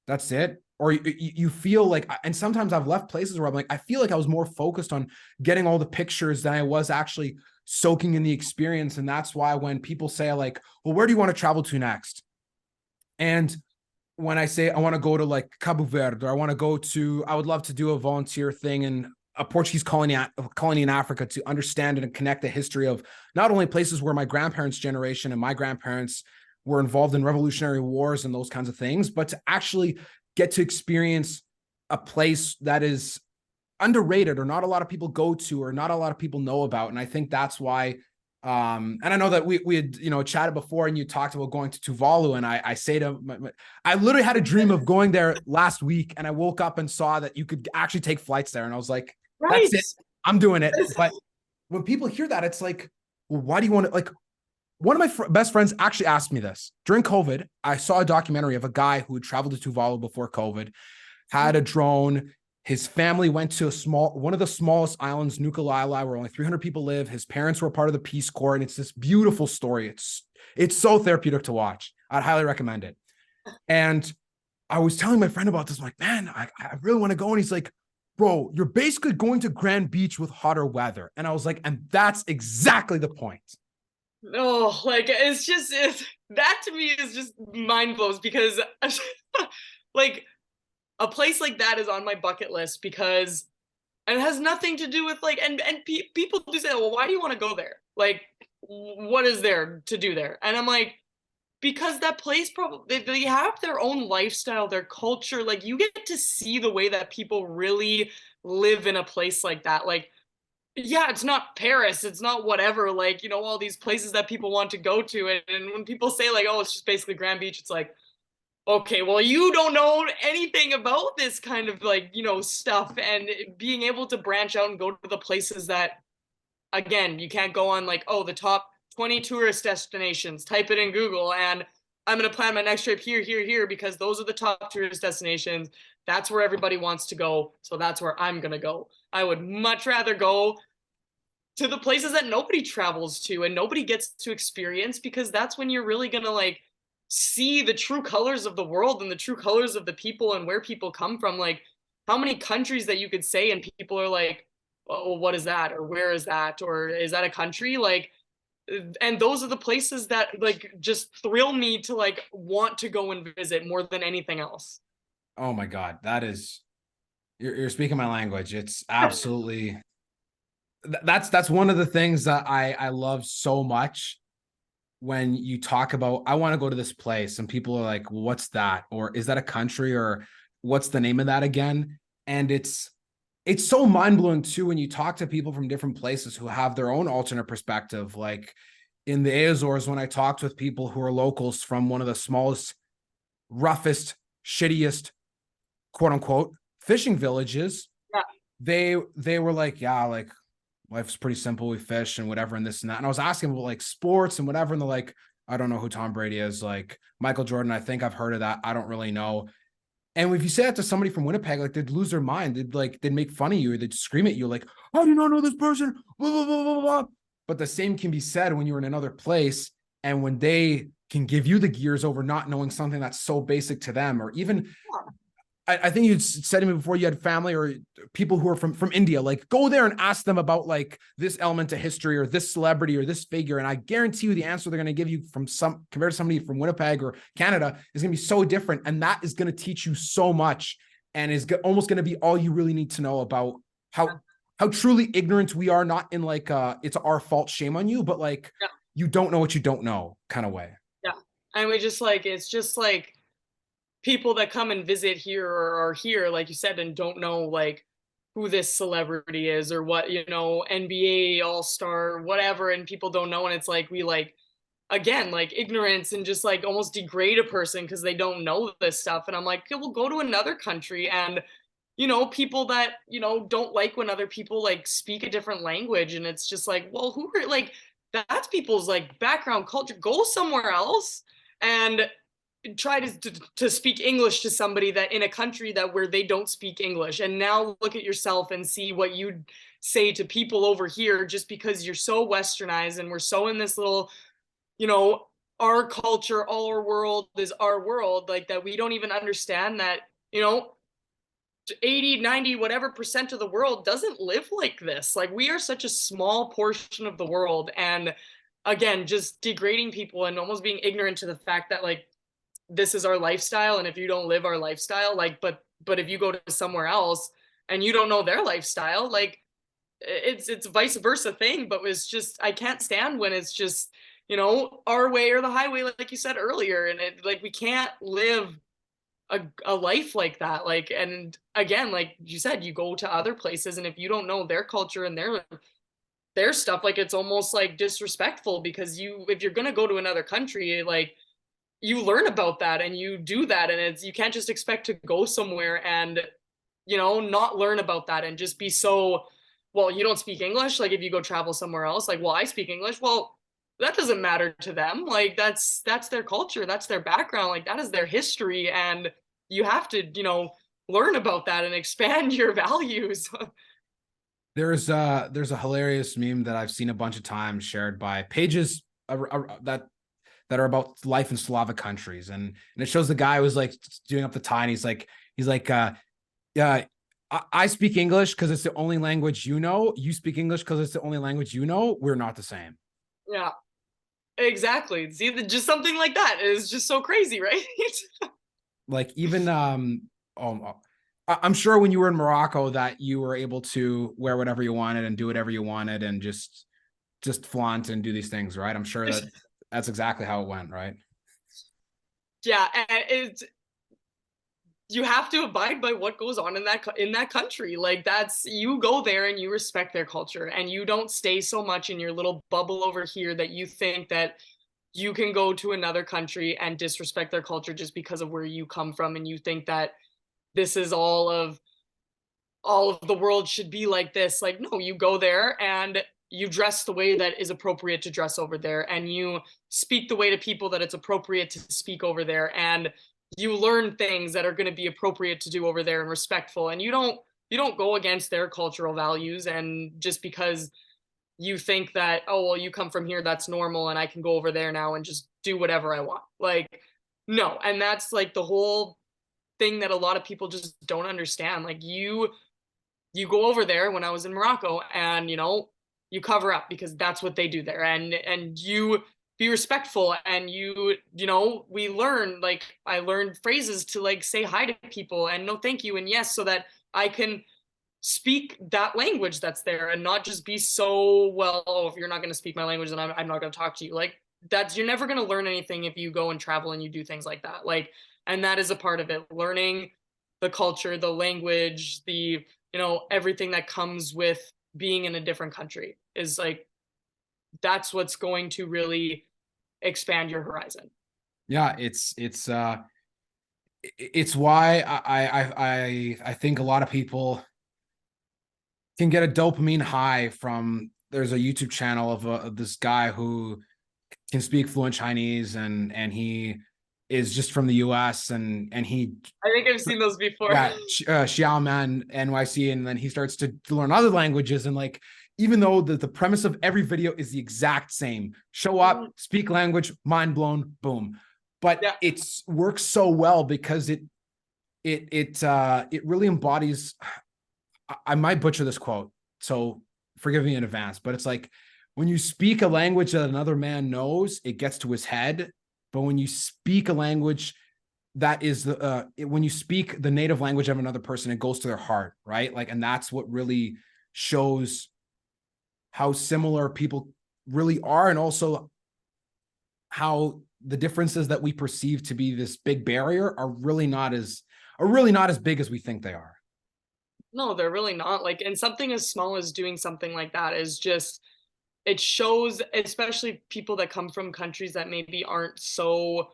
that's it. Or you feel like, and sometimes I've left places where I'm like, I feel like I was more focused on getting all the pictures than I was actually soaking in the experience. And that's why when people say like, well, where do you want to travel to next? And when I say I want to go to like Cabo Verde, or I would love to do a volunteer thing in a Portuguese colony in Africa to understand and connect the history of not only places where my grandparents' generation and my grandparents were involved in revolutionary wars and those kinds of things, but to actually get to experience a place that is underrated or not a lot of people go to or not a lot of people know about. And I think that's why, and I know that we had, chatted before and you talked about going to Tuvalu, and I say I literally had a dream of going there last week, and I woke up and saw that you could actually take flights there. And I was like, Right. that's it, I'm doing it. But when people hear that, it's like, well, why do you want to, like, one of my best friends actually asked me this during COVID. I saw a documentary of a guy who had traveled to Tuvalu before COVID, had a drone. His family went to one of the smallest islands, Nuku'alofa, where only 300 people live. His parents were part of the Peace Corps, and it's this beautiful story. It's so therapeutic to watch. I'd highly recommend it. And I was telling my friend about this. I'm like, man, I really want to go. And he's like, bro, you're basically going to Grand Beach with hotter weather. And I was like, and that's exactly the point. No, like that to me is just mind blows, because like a place like that is on my bucket list because and it has nothing to do with like people do say, well, why do you want to go there? Like, what is there to do there? And I'm like, because that place probably they have their own lifestyle, their culture. Like you get to see the way that people really live in a place like that. Like, yeah, it's not Paris, it's not whatever, like, all these places that people want to go to. And when people say like, oh, it's just basically Grand Beach, it's like, okay, well, you don't know anything about this kind of like, stuff. And being able to branch out and go to the places that, again, you can't go on like, oh, the top 20 tourist destinations, type it in Google, and I'm going to plan my next trip here, here, here, because those are the top tourist destinations. That's where everybody wants to go. So that's where I'm going to go. I would much rather go to the places that nobody travels to and nobody gets to experience, because that's when you're really going to like see the true colors of the world and the true colors of the people and where people come from. Like how many countries that you could say and people are like, oh, what is that? Or where is that? Or is that a country? Like, and those are the places that like just thrill me to like want to go and visit more than anything else. Oh my God. You're speaking my language. It's absolutely, that's one of the things that I love so much when you talk about, I want to go to this place and people are like, well, what's that? Or is that a country? Or what's the name of that again? And it's so mind-blowing too when you talk to people from different places who have their own alternate perspective. Like in the Azores, when I talked with people who are locals from one of the smallest, roughest, shittiest, quote unquote, fishing villages, Yeah. they were like, yeah, like life's pretty simple. We fish and whatever and this and that. And I was asking about like sports and whatever. And they're like, I don't know who Tom Brady is. Like Michael Jordan, I think I've heard of that. I don't really know. And if you say that to somebody from Winnipeg, like they'd lose their mind. They'd make fun of you or they'd scream at you like, how do you not know this person? Blah, blah, blah, blah, blah. But the same can be said when you're in another place and when they can give you the gears over not knowing something that's so basic to them. Or even, I think you said to me before, you had family or people who are from India, like go there and ask them about like this element of history or this celebrity or this figure. And I guarantee you the answer they're going to give you compared to somebody from Winnipeg or Canada is going to be so different. And that is going to teach you so much and is almost going to be all you really need to know about how truly ignorant we are, not in like it's our fault, shame on you, but like you don't know what you don't know kind of way. Yeah. And we just like, it's just like, people that come and visit here or are here, like you said, and don't know like who this celebrity is or what, NBA all-star, whatever, and people don't know. And it's like, we like, again, like ignorance and just like almost degrade a person because they don't know this stuff. And I'm like, okay, we'll go to another country and, people that, don't like when other people like speak a different language. And it's just like, well, who are like, that's people's like background culture. Go somewhere else and try to speak English to somebody that in a country that where they don't speak English. And now look at yourself and see what you'd say to people over here, just because you're so westernized and we're so in this little, our culture, our world is our world, like that we don't even understand that, 80, 90, whatever percent of the world doesn't live like this. Like we are such a small portion of the world. And again, just degrading people and almost being ignorant to the fact that like this is our lifestyle, and if you don't live our lifestyle, like but if you go to somewhere else and you don't know their lifestyle, like it's vice versa thing. But it's just, I can't stand when it's just, our way or the highway, like you said earlier. And it like we can't live a life like that. Like, and again, like you said, you go to other places and if you don't know their culture and their stuff, like it's almost like disrespectful, because if you're gonna go to another country, like you learn about that and you do that. And you can't just expect to go somewhere and, not learn about that and just be so, well, you don't speak English. Like if you go travel somewhere else, like, well, I speak English. Well, that doesn't matter to them. Like that's their culture. That's their background. Like that is their history. And you have to, learn about that and expand your values. There's a hilarious meme that I've seen a bunch of times shared by pages that are about life in Slavic countries. And it shows the guy who's like doing up the tie. And he's like, yeah, I speak English because it's the only language you know. You speak English because it's the only language you know. We're not the same. Yeah, exactly. See, just something like that is just so crazy, right? Like even, I'm sure when you were in Morocco that you were able to wear whatever you wanted and do whatever you wanted and just flaunt and do these things, right? I'm sure that that's exactly how it went, right? Yeah, and it's, you have to abide by what goes on in that country. Like, that's, you go there and you respect their culture, and you don't stay so much in your little bubble over here that you think that you can go to another country and disrespect their culture just because of where you come from, and you think that this is all of the world should be like this. Like, no, you go there and you dress the way that is appropriate to dress over there, and you speak the way to people that it's appropriate to speak over there, and you learn things that are going to be appropriate to do over there and respectful, and you don't go against their cultural values. And just because you think that, oh well, you come from here, that's normal, and I can go over there now and just do whatever I want. Like, no. And that's like the whole thing that a lot of people just don't understand. Like, you go over there, when I was in Morocco, and you cover up because that's what they do there, and you be respectful, and we learn, like, I learned phrases to, like, say hi to people and no thank you and yes, so that I can speak that language that's there, and not just be so, well, oh, if you're not going to speak my language, then I'm not going to talk to you. Like, that's, you're never going to learn anything if you go and travel and you do things like that. Like, and that is a part of it, learning the culture, the language, the everything that comes with being in a different country is like, that's what's going to really expand your horizon. Yeah, it's why I think a lot of people can get a dopamine high from, there's a YouTube channel of this guy who can speak fluent Chinese, and he is just from the US, and he, I think I've seen those before. yeah, Xiaoman NYC, and then he starts to learn other languages, and like, even though the premise of every video is the exact same, show up, speak language, mind blown, boom. But Yeah. it's works so well because it really embodies, I might butcher this quote, so forgive me in advance, but it's like, when you speak a language that another man knows, it gets to his head. But when you speak a language that is when you speak the native language of another person, it goes to their heart, right? Like, and that's what really shows how similar people really are, and also how the differences that we perceive to be this big barrier are really not as big as we think they are. No, they're really not. Like, and something as small as doing something like that is just, it shows, especially people that come from countries that maybe aren't so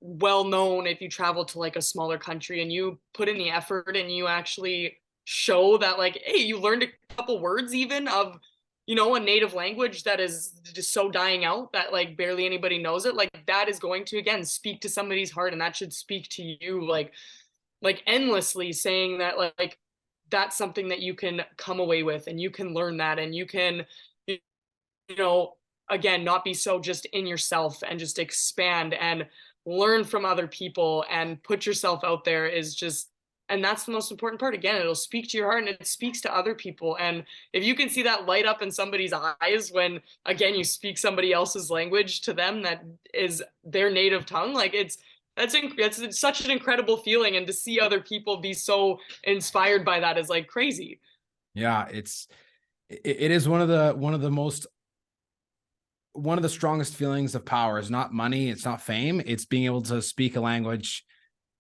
well known. If you travel to like a smaller country and you put in the effort and you actually show that, like, hey, you learned a couple words even of a native language that is just so dying out that like barely anybody knows it, like, that is going to, again, speak to somebody's heart, and that should speak to you like endlessly, saying that, like, that's something that you can come away with, and you can learn that, and you can, you know again, not be so just in yourself, and just expand and learn from other people and put yourself out there, is just, and that's the most important part. Again, it'll speak to your heart, and it speaks to other people, and if you can see that light up in somebody's eyes when, again, you speak somebody else's language to them that is their native tongue, like, that's such an incredible feeling, and to see other people be so inspired by that is like crazy. Yeah, it is one of the strongest feelings of power. Is not money, it's not fame, it's being able to speak a language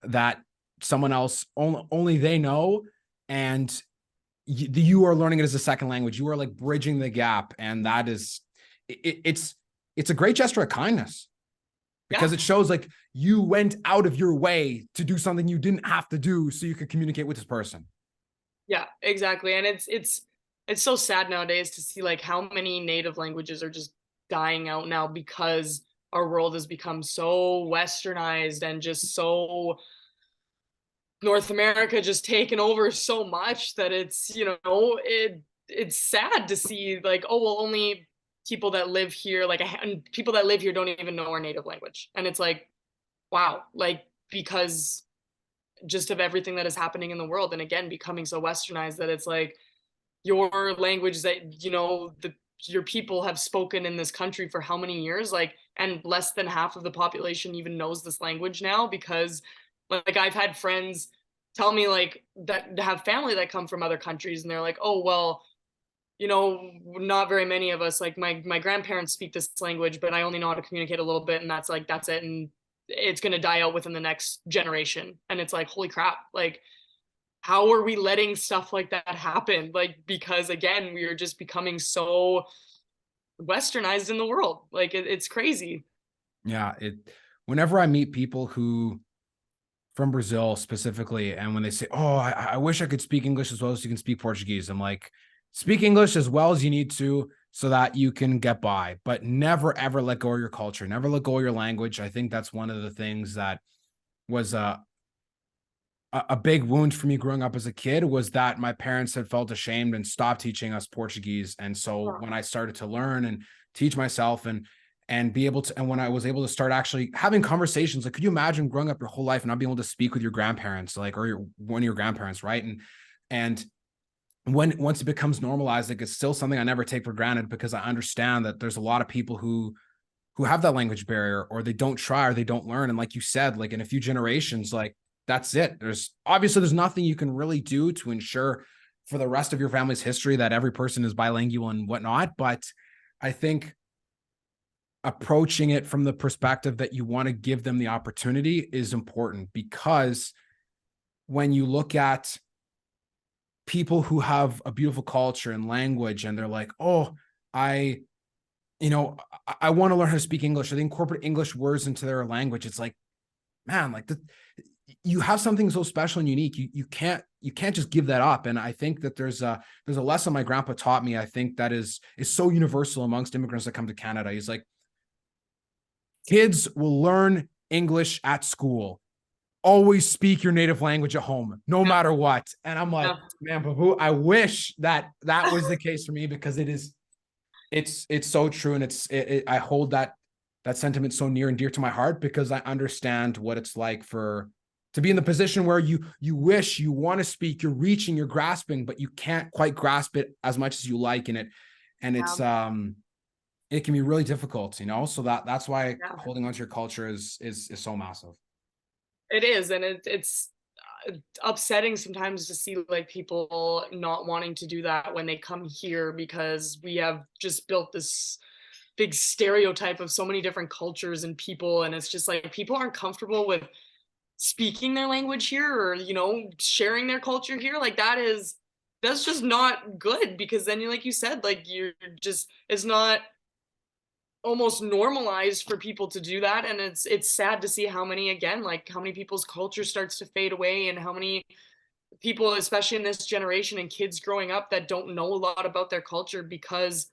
that someone else only they know, and you are learning it as a second language. You are like bridging the gap, and that is it's a great gesture of kindness, because it shows like you went out of your way to do something you didn't have to do so you could communicate with this person. Yeah, exactly. And it's so sad nowadays to see like how many native languages are just dying out now, because our world has become so westernized, and just so North America just taken over so much, that it's sad to see, like, oh well, only people that live here, like, and people that live here don't even know our native language. And it's like, wow, like, because just of everything that is happening in the world, and again, becoming so westernized, that it's like, your language that your people have spoken in this country for how many years, like, and less than half of the population even knows this language now, because, like, I've had friends tell me like that have family that come from other countries, and they're like, oh well, not very many of us, like my grandparents speak this language, but I only know how to communicate a little bit, and that's it, and it's going to die out within the next generation. And it's like, holy crap, like how are we letting stuff like that happen? Like, because again, we are just becoming so westernized in the world. Like it's crazy. Yeah, whenever I meet people who from Brazil specifically, and when they say, "Oh, I wish I could speak English as well as you can speak Portuguese," I'm like, speak English as well as you need to so that you can get by, but never ever let go of your culture, never let go of your language. I think that's one of the things that was a big wound for me growing up as a kid, was that my parents had felt ashamed and stopped teaching us Portuguese. And so when I started to learn and teach myself and be able to, and when I was able to start actually having conversations, like, could you imagine growing up your whole life and not being able to speak with your grandparents, like, or one of your grandparents, right? And once it becomes normalized, like, it's still something I never take for granted, because I understand that there's a lot of people who have that language barrier, or they don't try, or they don't learn. And like you said, like in a few generations, like that's it. There's nothing you can really do to ensure for the rest of your family's history that every person is bilingual and whatnot. But I think approaching it from the perspective that you want to give them the opportunity is important, because when you look at people who have a beautiful culture and language, and they're like, oh, I I want to learn how to speak English, or they incorporate English words into their language. It's like, man, like you have something so special and unique. You can't just give that up. And I think that there's a lesson my grandpa taught me, I think, that is so universal amongst immigrants that come to Canada. He's like, kids will learn English at school. Always speak your native language at home, no matter what. And I'm like, man, Babu, I wish that was the case for me, because it's so true. And I hold that sentiment so near and dear to my heart, because I understand what it's like to be in the position where you wish, you want to speak, you're reaching, you're grasping, but you can't quite grasp it as much as you like in it. And it's it can be really difficult, so that's why holding on to your culture is so massive. It is, and it's upsetting sometimes to see like people not wanting to do that when they come here, because we have just built this big stereotype of so many different cultures and people, and it's just like people aren't comfortable with speaking their language here, or sharing their culture here. Like that's just not good, because then you, like you said, like you're just, it's not almost normalized for people to do that. And it's sad to see how many, again, like how many people's culture starts to fade away, and how many people, especially in this generation and kids growing up, that don't know a lot about their culture, because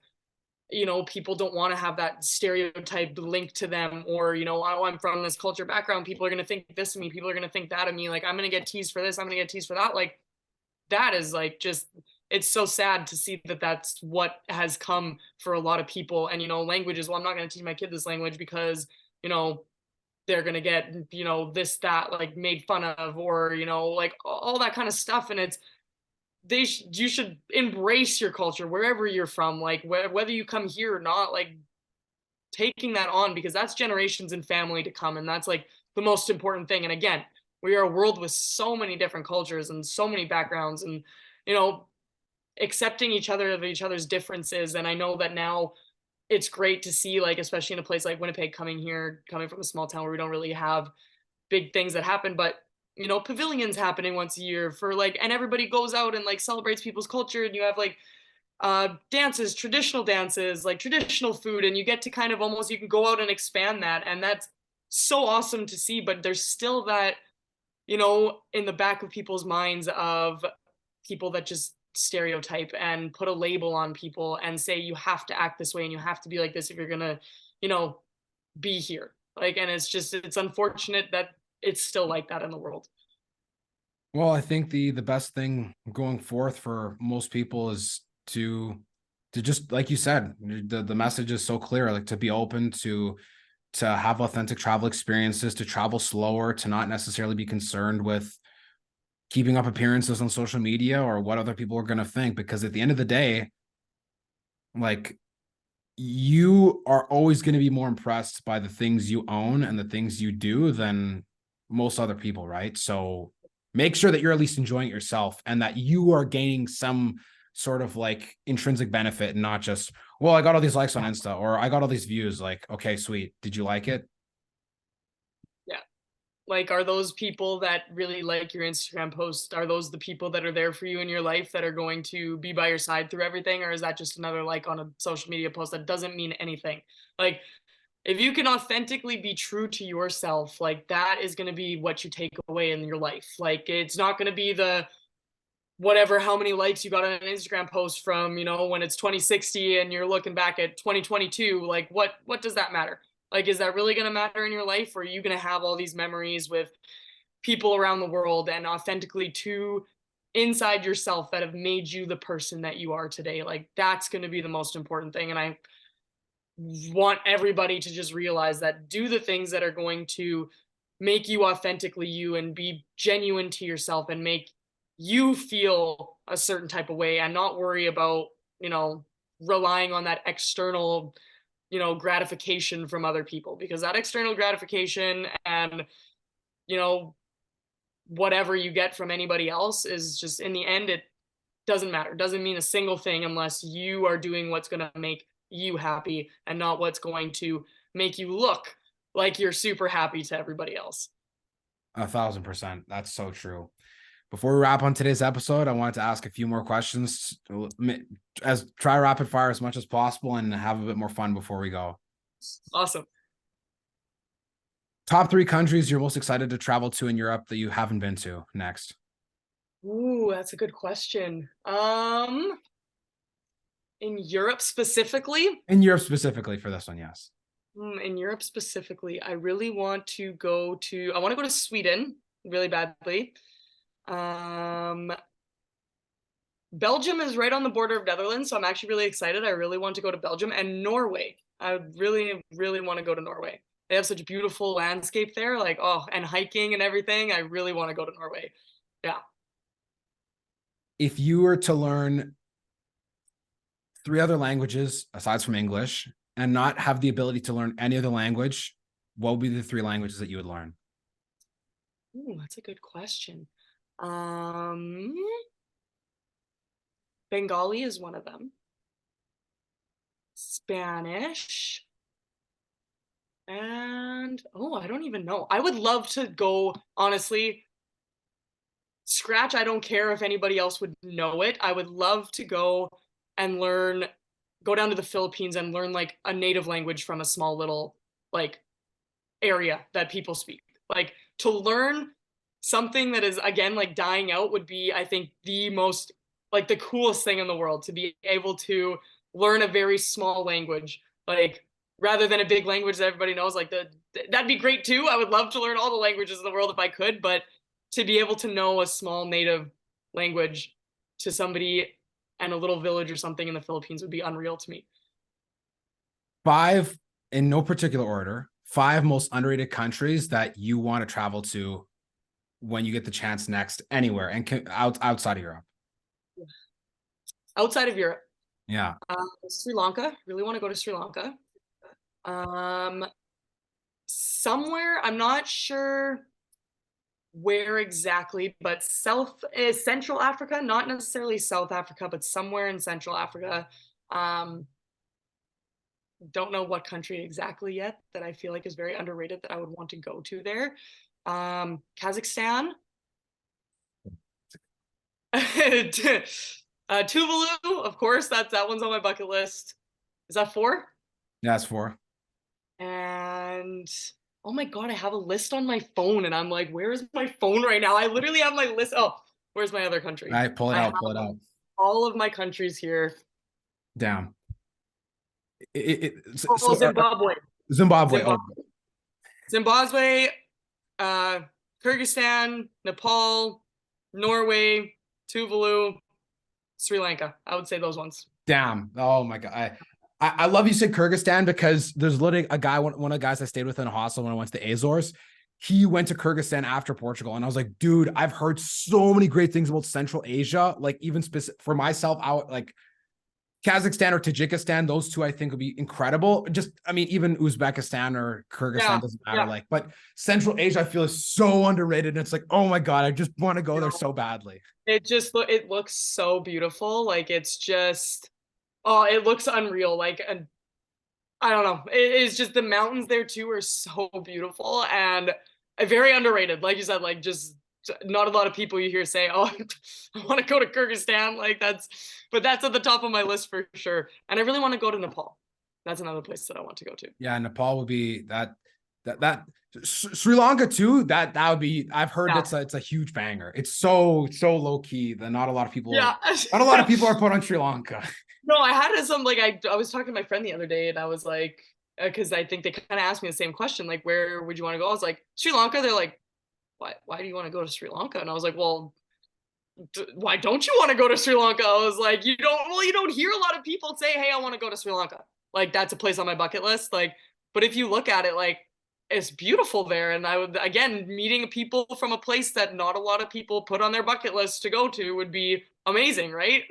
people don't want to have that stereotype linked to them, or oh, I'm from this culture background, people are going to think this of me, people are going to think that of me, like I'm going to get teased for this, I'm going to get teased for that. Like that is like, just, it's so sad to see that that's what has come for a lot of people. And languages, well, I'm not going to teach my kid this language because they're going to get this, that, like made fun of, or like all that kind of stuff. And it's, you should embrace your culture wherever you're from, like whether you come here or not, like taking that on, because that's generations and family to come, and that's like the most important thing. And again, we are a world with so many different cultures and so many backgrounds, and accepting each other of each other's differences. And I know that now it's great to see, like especially in a place like Winnipeg, coming from a small town where we don't really have big things that happen, but pavilions happening once a year for like, and everybody goes out and like celebrates people's culture, and you have like dances, traditional dances, like traditional food, and you get to kind of almost, you can go out and expand that, and that's so awesome to see. But there's still that in the back of people's minds of people that just stereotype and put a label on people and say you have to act this way and you have to be like this if you're gonna be here. Like, and it's unfortunate that it's still like that in the world. Well, I think the best thing going forth for most people is to just, like you said, the message is so clear, like to be open to have authentic travel experiences, to travel slower, to not necessarily be concerned with keeping up appearances on social media or what other people are going to think. Because at the end of the day, like, you are always going to be more impressed by the things you own and the things you do than most other people, right? So make sure that you're at least enjoying it yourself and that you are gaining some sort of like intrinsic benefit and not just, well, I got all these likes on Insta or I got all these views. Like, okay, sweet. Did you like it? Yeah. Like, are those people that really like your Instagram post, are those the people that are there for you in your life that are going to be by your side through everything? Or is that just another like on a social media post that doesn't mean anything? Like, if you can authentically be true to yourself, like that is going to be what you take away in your life. Like, it's not going to be the whatever, how many likes you got on an Instagram post from, when it's 2060 and you're looking back at 2022. Like, what does that matter? Like, is that really going to matter in your life? Or are you going to have all these memories with people around the world and authentically to inside yourself that have made you the person that you are today? Like, that's going to be the most important thing. And I want everybody to just realize that, do the things that are going to make you authentically you and be genuine to yourself and make you feel a certain type of way, and not worry about, relying on that external, gratification from other people, because that external gratification and, whatever you get from anybody else is just, in the end, it doesn't matter. It doesn't mean a single thing unless you are doing what's going to make you happy and not what's going to make you look like you're super happy to everybody else. 1,000%. That's so true. Before we wrap on today's episode, I wanted to ask a few more questions, as try rapid fire as much as possible and have a bit more fun before we go. Awesome. Top 3 countries you're most excited to travel to in Europe that you haven't been to next. Ooh, that's a good question. In Europe specifically? In Europe specifically for this one, yes. In Europe specifically, I really want to go to Sweden really badly. Belgium is right on the border of Netherlands, so I'm actually really excited. I really want to go to Belgium, and Norway. I really, really want to go to Norway. They have such a beautiful landscape there, like, and hiking and everything. I really want to go to Norway. Yeah. If you were to learn 3 other languages aside from English and not have the ability to learn any other language, what would be the 3 languages that you would learn? Ooh, that's a good question. Bengali is one of them. Spanish. And I don't even know. I would love to go, honestly, scratch. I don't care if anybody else would know it. I would love to go and go down to the Philippines and learn like a native language from a small little like area that people speak. Like, to learn something that is, again, like dying out would be, I think, the most, like, the coolest thing in the world, to be able to learn a very small language, like, rather than a big language that everybody knows. Like, that'd be great too. I would love to learn all the languages in the world if I could, but to be able to know a small native language to somebody in a little village or something in the Philippines would be unreal to me. 5, in no particular order, 5 most underrated countries that you want to travel to when you get the chance next, anywhere and outside of Europe. Outside of Europe. Yeah. Sri Lanka. Really want to go to Sri Lanka. Somewhere, I'm not sure where exactly, but Central Africa, not necessarily South Africa, but somewhere in Central Africa. Don't know what country exactly yet that I feel like is very underrated that I would want to go to there. Kazakhstan. Tuvalu, of course, that one's on my bucket list. Is that 4? Yeah, that's 4. And oh my God, I have a list on my phone and I'm like, where is my phone right now? I literally have my list. Oh, where's my other country? All right, pull it out. All of my countries here. Down. Zimbabwe. Zimbabwe, Kyrgyzstan, Nepal, Norway, Tuvalu, Sri Lanka. I would say those ones. Damn. Oh my God. I love you said Kyrgyzstan, because there's literally a guy, one of the guys I stayed with in a hostel when I went to the Azores. He went to Kyrgyzstan after Portugal. And I was like, dude, I've heard so many great things about Central Asia. Like, even for myself, Kazakhstan or Tajikistan, those two I think would be incredible. Just, I mean, even Uzbekistan or Kyrgyzstan Yeah, doesn't matter. yeah. Like, but Central Asia, I feel is so underrated. And it's like, oh my God, I just want to go there No, so badly. it looks so beautiful. Like it's just oh, it looks unreal. Like I don't know. It is just the mountains there too are so beautiful and very underrated. Like you said, like just not a lot of people you hear say, "Oh, I want to go to Kyrgyzstan." Like but that's at the top of my list for sure. And I really want to go to Nepal. That's another place that I want to go to. Yeah, Nepal would be that Sri Lanka too. That would be. I've heard Yeah, it's a huge banger. It's so low key that not a lot of yeah. people, not a lot of people are put on Sri Lanka. No, I had some like I was talking to my friend the other day and I was like, because I think they kind of asked me the same question, like, where would you want to go? I was like, Sri Lanka. They're like, why do you want to go to Sri Lanka? And I was like, well, why don't you want to go to Sri Lanka? I was like, you don't hear a lot of people say, hey, I want to go to Sri Lanka. Like that's a place on my bucket list. Like, but if you look at it, like it's beautiful there. And I would, again, meeting people from a place that not a lot of people put on their bucket list to go to would be amazing, right?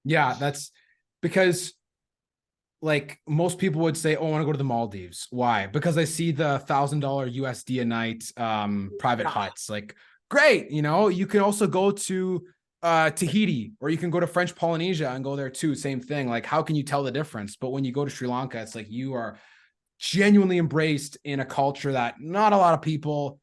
Yeah, that's because like most people would say, oh, I want to go to the Maldives. Why? Because I see the $1,000 USD a night private Yeah. huts. Like, great, you can also go to Tahiti, or you can go to French Polynesia and go there too. Same thing. Like, how can you tell the difference? But when you go to Sri Lanka, it's like you are genuinely embraced in a culture that not a lot of people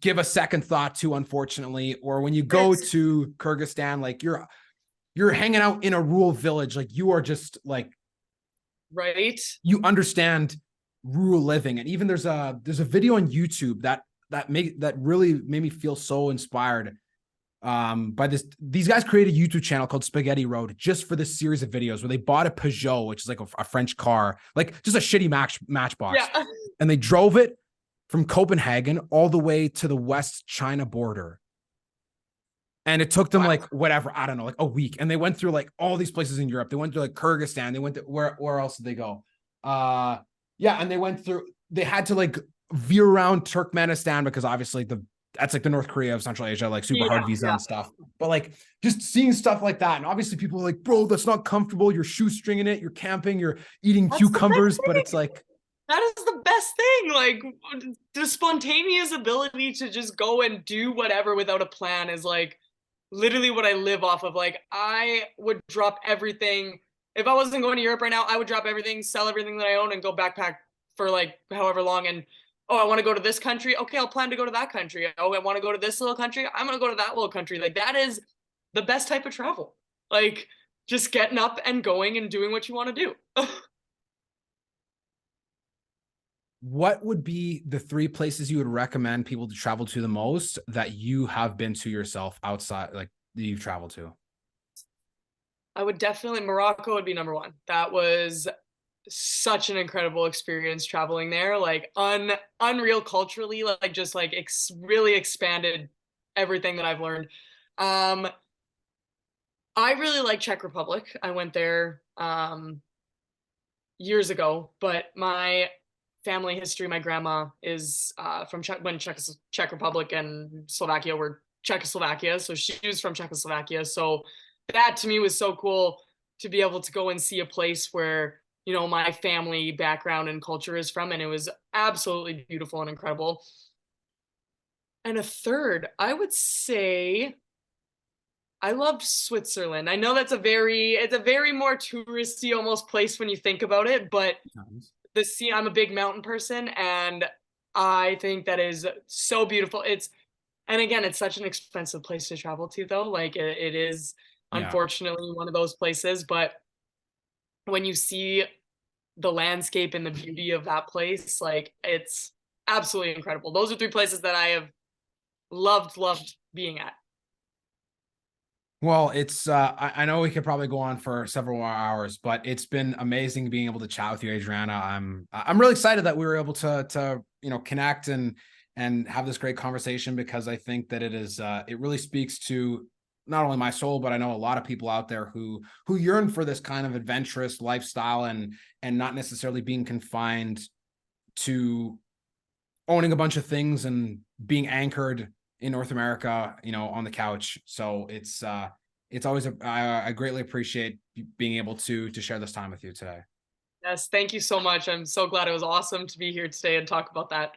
give a second thought to, unfortunately. Or when you go It's to Kyrgyzstan, like you're hanging out in a rural village, like you are just like right. you understand rural living. And even there's a video on YouTube that really made me feel so inspired by these guys created a YouTube channel called Spaghetti Road just for this series of videos where they bought a Peugeot, which is like a French car, like just a shitty matchbox, Yeah. and they drove it from Copenhagen all the way to the West China border. And it took them Wow. like whatever, I don't know, like a week. And they went through like all these places in Europe. They went to like Kyrgyzstan. They went to where else did they go? Yeah, and they had to like veer around Turkmenistan because obviously that's like the North Korea of Central Asia, like super hard Yeah. visa Yeah. and stuff. But like just seeing stuff like that. And obviously people are like, bro, that's not comfortable. You're shoestringing it, you're camping, you're eating That's the cucumbers, best but it's thing. like, That is the best thing. Like the spontaneous ability to just go and do whatever without a plan is like literally what I live off of. Like I would drop everything. If I wasn't going to Europe right now, I would drop everything, sell everything that I own and go backpack for like however long. And oh, I want to go to this country. Okay, I'll plan to go to that country. Oh, I want to go to this little country. I'm going to go to that little country. Like that is the best type of travel. Like just getting up and going and doing what you want to do. what would be the three places you would recommend people to travel to the most that you have been to yourself outside, like that you've traveled to? I would definitely Morocco would be number one. That was such an incredible experience traveling there. Like unreal culturally, like just like really expanded everything that I've learned. Um, I really like Czech Republic. I went there years ago, but my family history, my grandma is from Czech Republic and Slovakia were Czechoslovakia, so she was from Czechoslovakia. So that to me was so cool to be able to go and see a place where my family background and culture is from, and it was absolutely beautiful and incredible. And a third, I would say I loved Switzerland. I know it's a very more touristy almost place when you think about it, but the sea, I'm a big mountain person and I think that is so beautiful. And again, it's such an expensive place to travel to though. Like it is Yeah. unfortunately one of those places, but when you see the landscape and the beauty of that place, like it's absolutely incredible. Those are three places that I have loved being at. Well, it's I know we could probably go on for several more hours, but it's been amazing being able to chat with you, Adrianna. I'm really excited that we were able to connect and have this great conversation because I think that it really speaks to not only my soul, but I know a lot of people out there who yearn for this kind of adventurous lifestyle and not necessarily being confined to owning a bunch of things and being anchored in North America, on the couch. So it's always I greatly appreciate being able to share this time with you today. Yes, thank you so much. I'm so glad. It was awesome to be here today and talk about that.